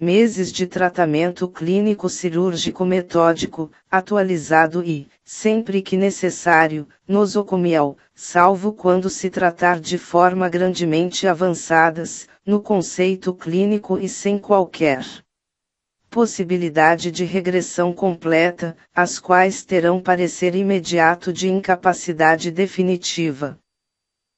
meses de tratamento clínico cirúrgico metódico, atualizado e, sempre que necessário, nosocomial, salvo quando se tratar de forma grandemente avançadas, no conceito clínico e sem qualquer possibilidade de regressão completa, as quais terão parecer imediato de incapacidade definitiva.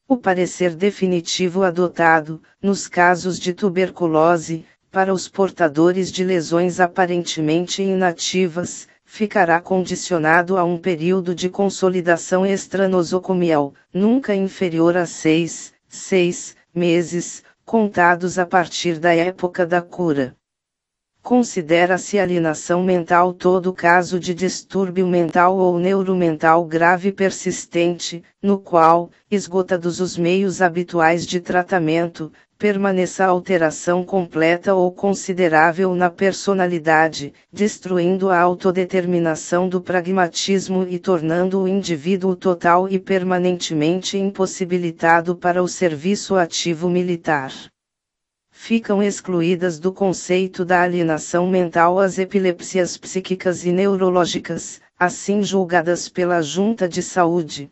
O parecer definitivo adotado, nos casos de tuberculose, para os portadores de lesões aparentemente inativas, ficará condicionado a um período de consolidação extranosocomial, nunca inferior a 6 meses, contados a partir da época da cura. Considera-se alienação mental todo caso de distúrbio mental ou neuromental grave persistente, no qual, esgotados os meios habituais de tratamento, permaneça alteração completa ou considerável na personalidade, destruindo a autodeterminação do pragmatismo e tornando o indivíduo total e permanentemente impossibilitado para o serviço ativo militar. Ficam excluídas do conceito da alienação mental as epilepsias psíquicas e neurológicas, assim julgadas pela Junta de Saúde.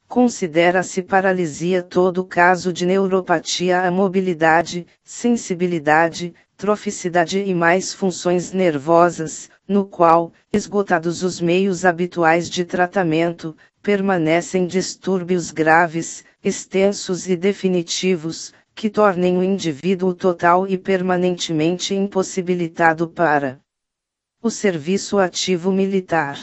Considera-se paralisia todo caso de neuropatia à mobilidade, sensibilidade, troficidade e mais funções nervosas, no qual, esgotados os meios habituais de tratamento, permanecem distúrbios graves, extensos e definitivos, que tornem o indivíduo total e permanentemente impossibilitado para o serviço ativo militar.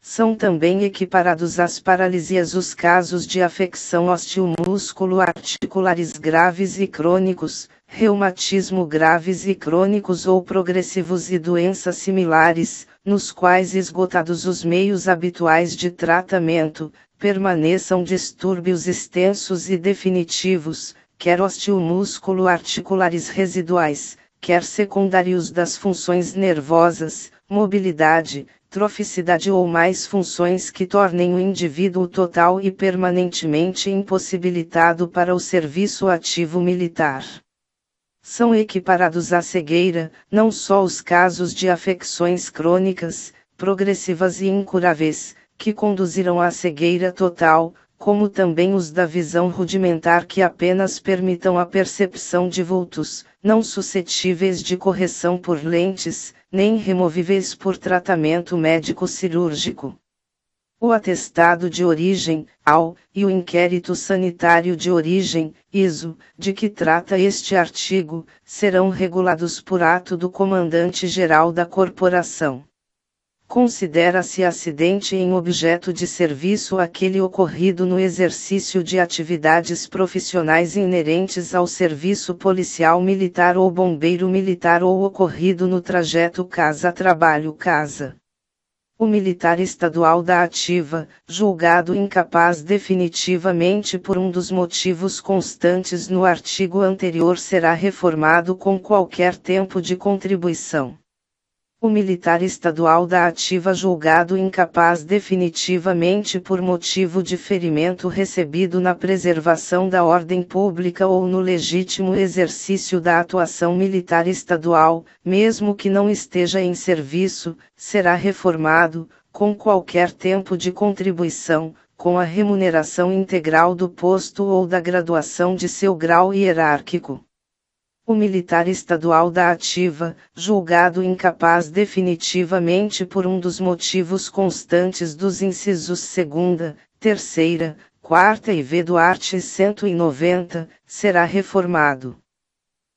São também equiparados às paralisias os casos de afecção osteomúsculo-articulares graves e crônicos, reumatismo graves e crônicos ou progressivos e doenças similares, nos quais esgotados os meios habituais de tratamento, permaneçam distúrbios extensos e definitivos, quer osteomúsculo-articulares residuais, quer secundários das funções nervosas, mobilidade, troficidade ou mais funções que tornem o indivíduo total e permanentemente impossibilitado para o serviço ativo militar. São equiparados à cegueira, não só os casos de afecções crônicas, progressivas e incuráveis, que conduzirão à cegueira total, como também os da visão rudimentar que apenas permitam a percepção de vultos, não suscetíveis de correção por lentes, nem removíveis por tratamento médico-cirúrgico. O atestado de origem, AO, e o inquérito sanitário de origem, ISO, de que trata este artigo, serão regulados por ato do Comandante-Geral da Corporação. Considera-se acidente em objeto de serviço aquele ocorrido no exercício de atividades profissionais inerentes ao serviço policial militar ou bombeiro militar ou ocorrido no trajeto casa-trabalho-casa. O militar estadual da ativa, julgado incapaz definitivamente por um dos motivos constantes no artigo anterior, será reformado com qualquer tempo de contribuição. O militar estadual da ativa julgado incapaz definitivamente por motivo de ferimento recebido na preservação da ordem pública ou no legítimo exercício da atuação militar estadual, mesmo que não esteja em serviço, será reformado, com qualquer tempo de contribuição, com a remuneração integral do posto ou da graduação de seu grau hierárquico. O militar estadual da ativa, julgado incapaz definitivamente por um dos motivos constantes dos incisos 2ª, 3ª, 4ª e v do art. 190, será reformado.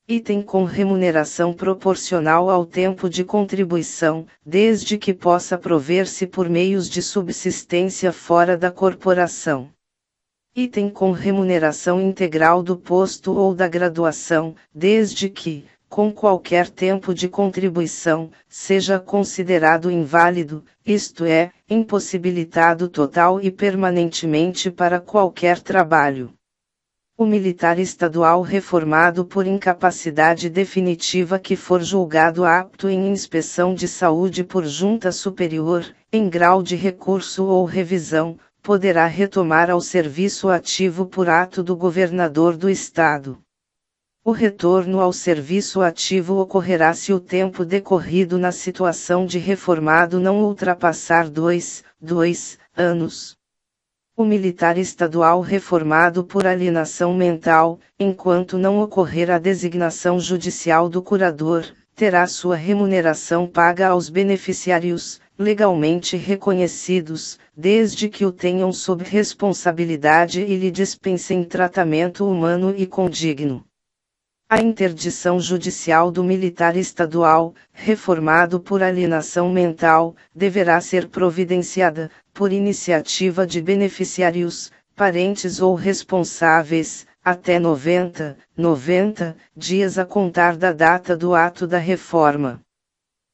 Item com remuneração proporcional ao tempo de contribuição, desde que possa prover-se por meios de subsistência fora da corporação. Item com remuneração integral do posto ou da graduação, desde que, com qualquer tempo de contribuição, seja considerado inválido, isto é, impossibilitado total e permanentemente para qualquer trabalho. O militar estadual reformado por incapacidade definitiva que for julgado apto em inspeção de saúde por junta superior, em grau de recurso ou revisão, poderá retomar ao serviço ativo por ato do governador do estado. O retorno ao serviço ativo ocorrerá se o tempo decorrido na situação de reformado não ultrapassar 2 anos. O militar estadual reformado por alienação mental, enquanto não ocorrer a designação judicial do curador, terá sua remuneração paga aos beneficiários, legalmente reconhecidos, desde que o tenham sob responsabilidade e lhe dispensem tratamento humano e condigno. A interdição judicial do militar estadual, reformado por alienação mental, deverá ser providenciada, por iniciativa de beneficiários, parentes ou responsáveis, até 90 dias a contar da data do ato da reforma.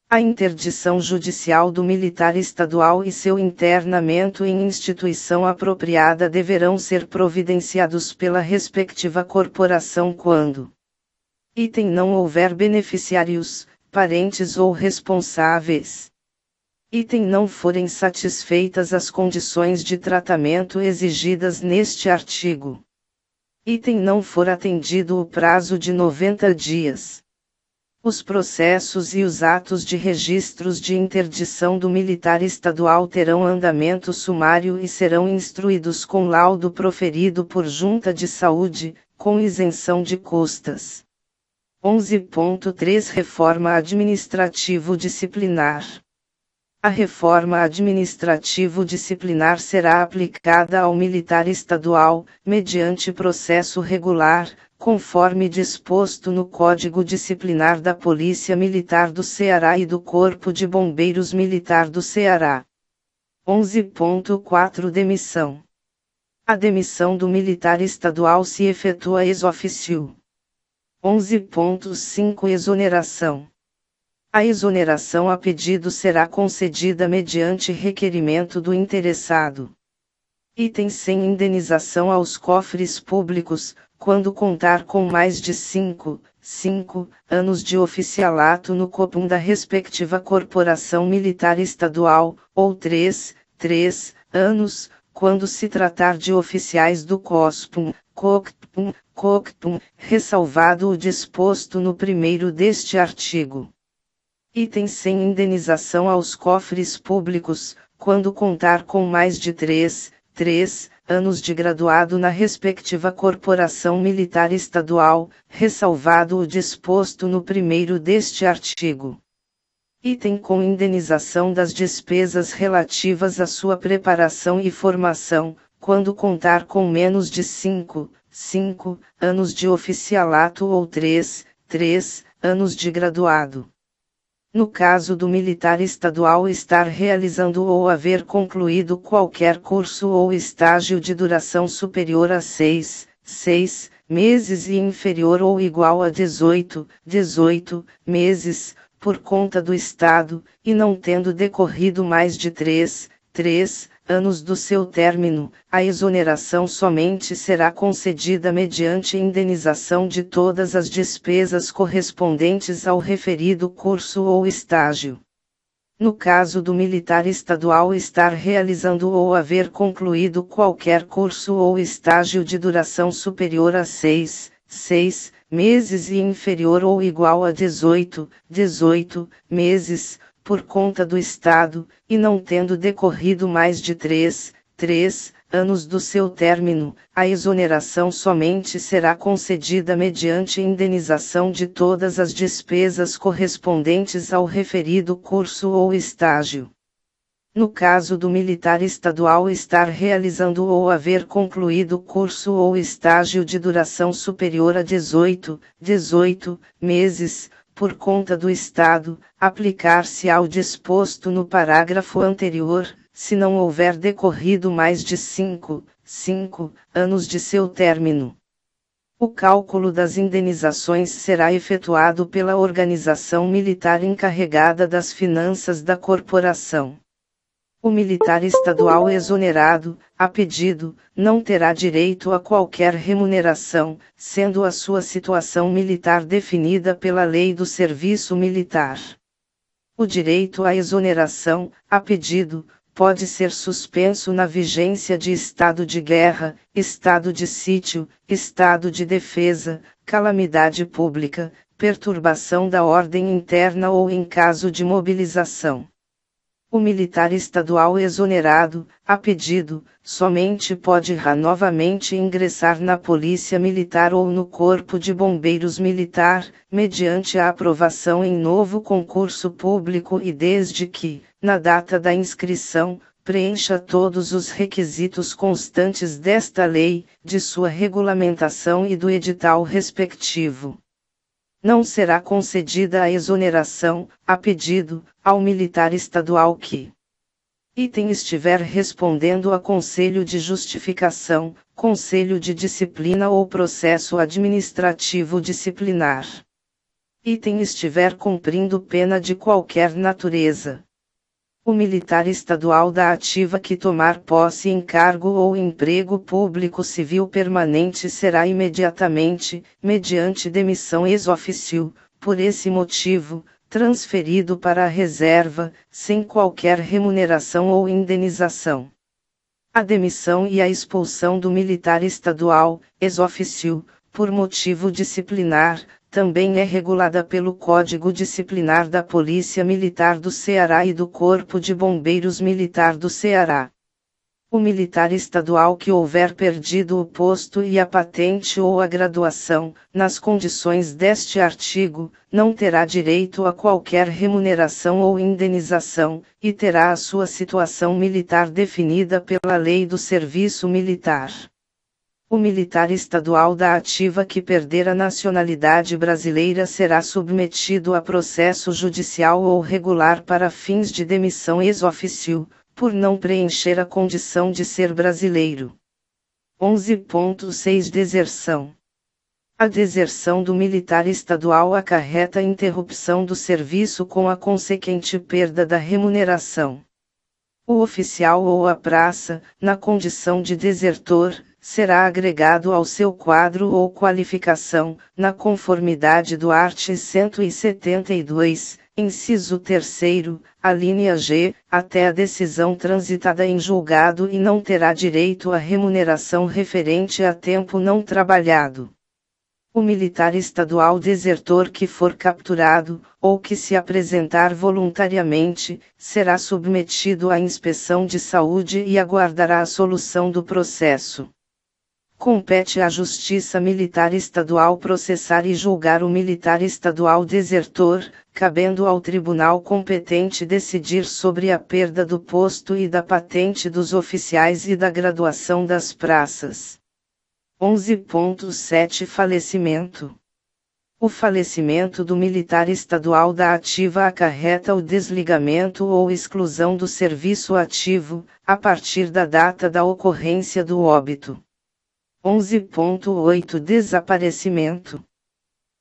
A interdição judicial do militar estadual e seu internamento em instituição apropriada deverão ser providenciados pela respectiva corporação quando: item não houver beneficiários, parentes ou responsáveis. Item não forem satisfeitas as condições de tratamento exigidas neste artigo. Item não for atendido o prazo de 90 dias. Os processos e os atos de registros de interdição do militar estadual terão andamento sumário e serão instruídos com laudo proferido por junta de saúde, com isenção de custas. 11.3 Reforma administrativo-disciplinar. A reforma administrativo-disciplinar será aplicada ao militar estadual, mediante processo regular, conforme disposto no Código Disciplinar da Polícia Militar do Ceará e do Corpo de Bombeiros Militar do Ceará. 11.4 Demissão. A demissão do militar estadual se efetua ex officio. 11.5 Exoneração. A exoneração a pedido será concedida mediante requerimento do interessado. Item sem indenização aos cofres públicos, quando contar com mais de 5 anos de oficialato no COPUM da respectiva corporação militar estadual, ou 3 anos, quando se tratar de oficiais do COSPUM, COCPUM, ressalvado o disposto no primeiro deste artigo. Item sem indenização aos cofres públicos, quando contar com mais de 3 anos de graduado na respectiva corporação militar estadual, ressalvado o disposto no primeiro deste artigo. Item com indenização das despesas relativas à sua preparação e formação, quando contar com menos de 5 anos de oficialato ou 3 anos de graduado. No caso do militar estadual estar realizando ou haver concluído qualquer curso ou estágio de duração superior a 6 meses e inferior ou igual a 18 meses, por conta do Estado, e não tendo decorrido mais de 3 anos do seu término, a exoneração somente será concedida mediante indenização de todas as despesas correspondentes ao referido curso ou estágio. No caso do militar estadual estar realizando ou haver concluído qualquer curso ou estágio de duração superior a 6 meses e inferior ou igual a 18 meses, por conta do Estado, e não tendo decorrido mais de 3 anos do seu término, a exoneração somente será concedida mediante indenização de todas as despesas correspondentes ao referido curso ou estágio. No caso do militar estadual estar realizando ou haver concluído curso ou estágio de duração superior a 18 meses, por conta do Estado, aplicar-se ao disposto no parágrafo anterior, se não houver decorrido mais de 5 anos de seu término. O cálculo das indenizações será efetuado pela organização militar encarregada das finanças da corporação. O militar estadual exonerado, a pedido, não terá direito a qualquer remuneração, sendo a sua situação militar definida pela Lei do Serviço Militar. O direito à exoneração, a pedido, pode ser suspenso na vigência de estado de guerra, estado de sítio, estado de defesa, calamidade pública, perturbação da ordem interna ou em caso de mobilização. O militar estadual exonerado, a pedido, somente pode novamente ingressar na Polícia Militar ou no Corpo de Bombeiros Militar, mediante a aprovação em novo concurso público e desde que, na data da inscrição, preencha todos os requisitos constantes desta lei, de sua regulamentação e do edital respectivo. Não será concedida a exoneração, a pedido, ao militar estadual que item estiver respondendo a conselho de justificação, conselho de disciplina ou processo administrativo disciplinar. Item estiver cumprindo pena de qualquer natureza. O militar estadual da ativa que tomar posse em cargo ou emprego público civil permanente será imediatamente, mediante demissão ex officio, por esse motivo, transferido para a reserva, sem qualquer remuneração ou indenização. A demissão e a expulsão do militar estadual, ex officio, por motivo disciplinar, também é regulada pelo Código Disciplinar da Polícia Militar do Ceará e do Corpo de Bombeiros Militar do Ceará. O militar estadual que houver perdido o posto e a patente ou a graduação, nas condições deste artigo, não terá direito a qualquer remuneração ou indenização, e terá a sua situação militar definida pela Lei do Serviço Militar. O militar estadual da ativa que perder a nacionalidade brasileira será submetido a processo judicial ou regular para fins de demissão ex officio, por não preencher a condição de ser brasileiro. 11.6 Deserção. A deserção do militar estadual acarreta a interrupção do serviço com a consequente perda da remuneração. O oficial ou a praça, na condição de desertor, será agregado ao seu quadro ou qualificação, na conformidade do art. 172, inciso 3º, a linha G, até a decisão transitada em julgado e não terá direito à remuneração referente a tempo não trabalhado. O militar estadual desertor que for capturado, ou que se apresentar voluntariamente, será submetido à inspeção de saúde e aguardará a solução do processo. Compete à Justiça Militar Estadual processar e julgar o militar estadual desertor, cabendo ao tribunal competente decidir sobre a perda do posto e da patente dos oficiais e da graduação das praças. 11.7 Falecimento. O falecimento do militar estadual da ativa acarreta o desligamento ou exclusão do serviço ativo, a partir da data da ocorrência do óbito. 11.8 Desaparecimento.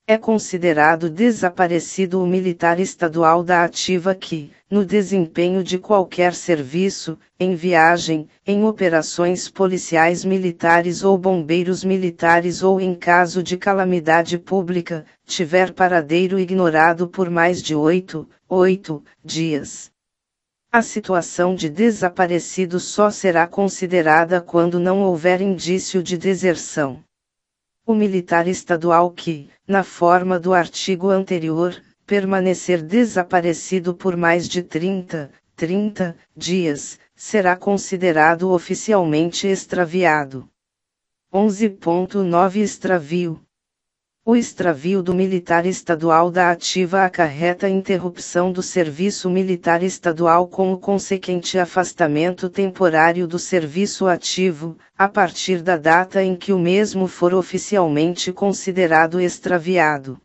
É considerado desaparecido o militar estadual da ativa que, no desempenho de qualquer serviço, em viagem, em operações policiais militares ou bombeiros militares ou em caso de calamidade pública, tiver paradeiro ignorado por mais de 8 dias. A situação de desaparecido só será considerada quando não houver indício de deserção. O militar estadual que, na forma do artigo anterior, permanecer desaparecido por mais de 30 dias, será considerado oficialmente extraviado. 11.9 Extravio. O extravio do militar estadual da ativa acarreta a interrupção do serviço militar estadual com o consequente afastamento temporário do serviço ativo, a partir da data em que o mesmo for oficialmente considerado extraviado.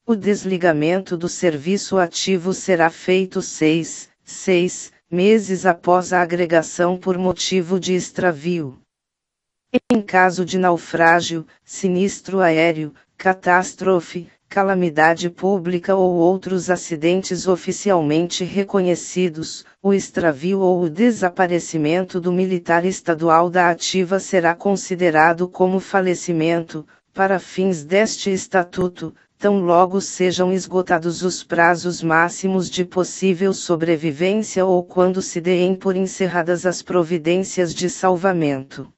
O desligamento do serviço ativo será feito 6 meses após a agregação por motivo de extravio. Em caso de naufrágio, sinistro aéreo, catástrofe, calamidade pública ou outros acidentes oficialmente reconhecidos, o extravio ou o desaparecimento do militar estadual da ativa será considerado como falecimento, para fins deste estatuto, tão logo sejam esgotados os prazos máximos de possível sobrevivência ou quando se deem por encerradas as providências de salvamento.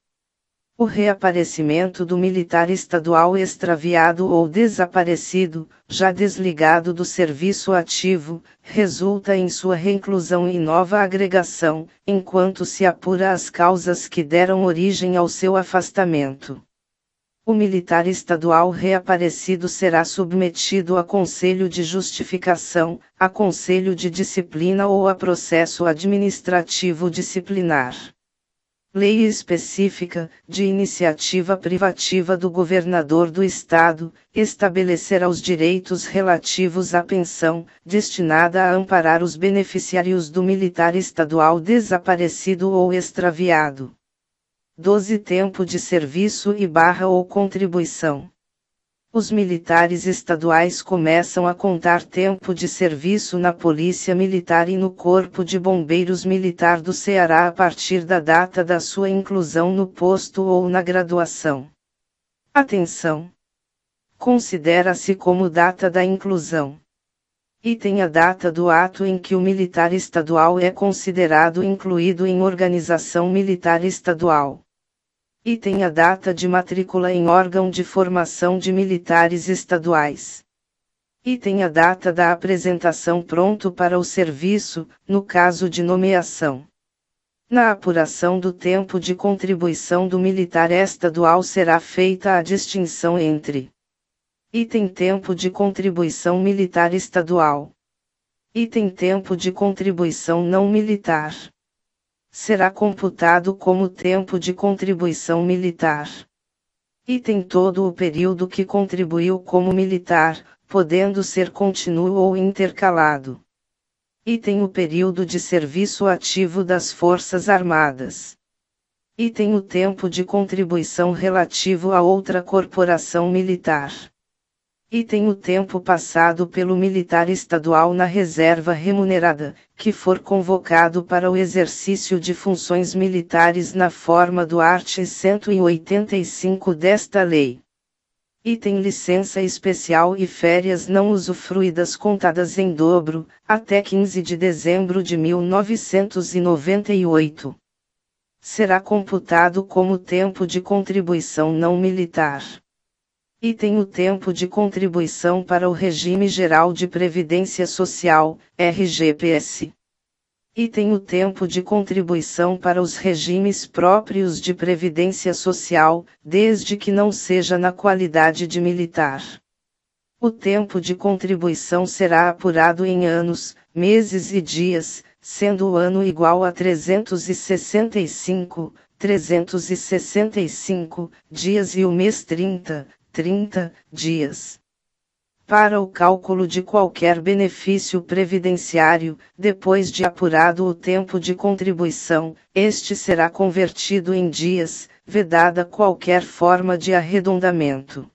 O reaparecimento do militar estadual extraviado ou desaparecido, já desligado do serviço ativo, resulta em sua reinclusão e nova agregação, enquanto se apura as causas que deram origem ao seu afastamento. O militar estadual reaparecido será submetido a conselho de justificação, a conselho de disciplina ou a processo administrativo disciplinar. Lei específica, de iniciativa privativa do governador do Estado, estabelecerá os direitos relativos à pensão, destinada a amparar os beneficiários do militar estadual desaparecido ou extraviado. 12. Tempo de serviço ou contribuição. Os militares estaduais começam a contar tempo de serviço na Polícia Militar e no Corpo de Bombeiros Militar do Ceará a partir da data da sua inclusão no posto ou na graduação. Atenção! Considera-se como data da inclusão. Item: a data do ato em que o militar estadual é considerado incluído em organização militar estadual. Item: a data de matrícula em órgão de formação de militares estaduais. Item: a data da apresentação pronto para o serviço, no caso de nomeação. Na apuração do tempo de contribuição do militar estadual será feita a distinção entre: item: tempo de contribuição militar estadual. Item: tempo de contribuição não militar. Será computado como tempo de contribuição militar. Item: todo o período que contribuiu como militar, podendo ser contínuo ou intercalado. Item: o período de serviço ativo das Forças Armadas. Item: o tempo de contribuição relativo a outra corporação militar. Item: o tempo passado pelo militar estadual na reserva remunerada, que for convocado para o exercício de funções militares na forma do art. 185 desta lei. Item: licença especial e férias não usufruídas contadas em dobro, até 15 de dezembro de 1998. Será computado como tempo de contribuição não militar. Item: o tempo de contribuição para o Regime Geral de Previdência Social, RGPS. Item: o tempo de contribuição para os regimes próprios de previdência social, desde que não seja na qualidade de militar. O tempo de contribuição será apurado em anos, meses e dias, sendo o ano igual a 365 dias e o mês 30 dias. Para o cálculo de qualquer benefício previdenciário, depois de apurado o tempo de contribuição, este será convertido em dias, vedada qualquer forma de arredondamento.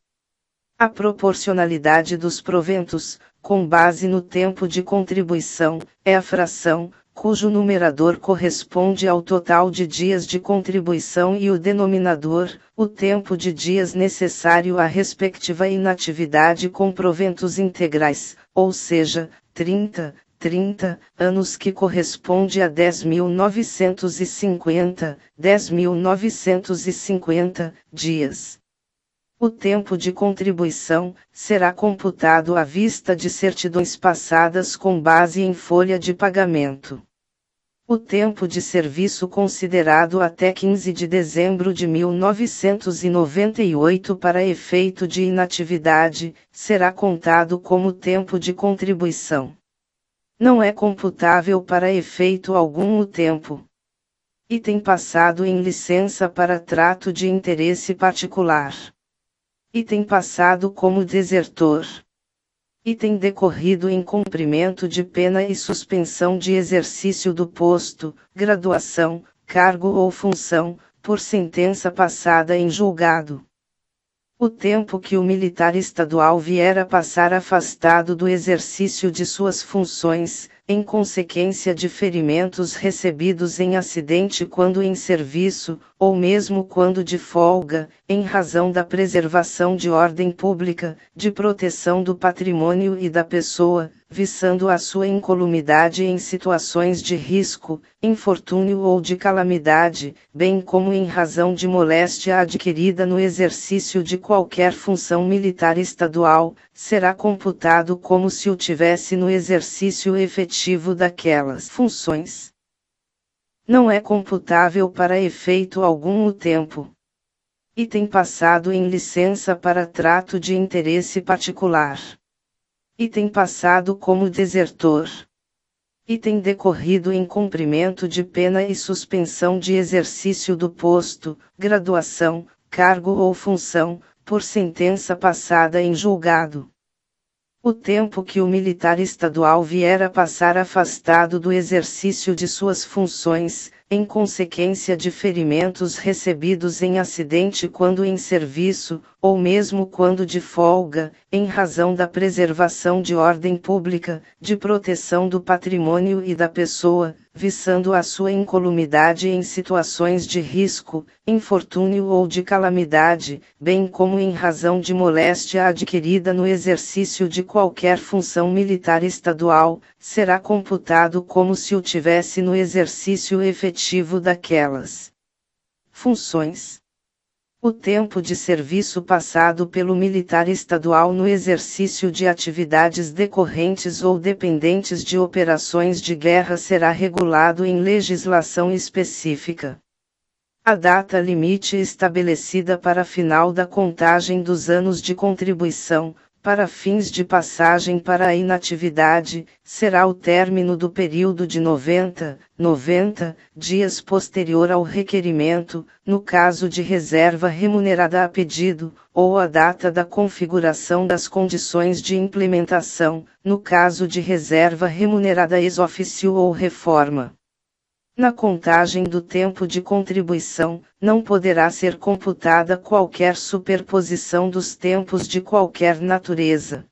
A proporcionalidade dos proventos, com base no tempo de contribuição, é a fração, cujo numerador corresponde ao total de dias de contribuição e o denominador, o tempo de dias necessário à respectiva inatividade com proventos integrais, ou seja, 30 anos, que corresponde a 10.950 dias. O tempo de contribuição será computado à vista de certidões passadas com base em folha de pagamento. O tempo de serviço considerado até 15 de dezembro de 1998 para efeito de inatividade, será contado como tempo de contribuição. Não é computável para efeito algum o tempo. Item: passado em licença para trato de interesse particular. Item: passado como desertor. Item: decorrido em cumprimento de pena e suspensão de exercício do posto, graduação, cargo ou função, por sentença passada em julgado. O tempo que o militar estadual vier a passar afastado do exercício de suas funções, em consequência de ferimentos recebidos em acidente quando em serviço, ou mesmo quando de folga, em razão da preservação de ordem pública, de proteção do patrimônio e da pessoa, visando a sua incolumidade em situações de risco, infortúnio ou de calamidade, bem como em razão de moléstia adquirida no exercício de qualquer função militar estadual, será computado como se o tivesse no exercício efetivo daquelas funções. Não é computável para efeito algum o tempo. e tem passado em licença para trato de interesse particular, e tem passado como desertor, e tem decorrido em cumprimento de pena e suspensão de exercício do posto, graduação, cargo ou função, por sentença passada em julgado. O tempo que o militar estadual vier a passar afastado do exercício de suas funções, em consequência de ferimentos recebidos em acidente quando em serviço, ou mesmo quando de folga, em razão da preservação de ordem pública, de proteção do patrimônio e da pessoa, visando a sua incolumidade em situações de risco, infortúnio ou de calamidade, bem como em razão de moléstia adquirida no exercício de qualquer função militar estadual, será computado como se o tivesse no exercício efetivo daquelas funções. O tempo de serviço passado pelo militar estadual no exercício de atividades decorrentes ou dependentes de operações de guerra será regulado em legislação específica. A data limite estabelecida para final da contagem dos anos de contribuição, para fins de passagem para a inatividade, será o término do período de 90 dias posterior ao requerimento, no caso de reserva remunerada a pedido, ou a data da configuração das condições de implementação, no caso de reserva remunerada ex officio ou reforma. Na contagem do tempo de contribuição, não poderá ser computada qualquer superposição dos tempos de qualquer natureza.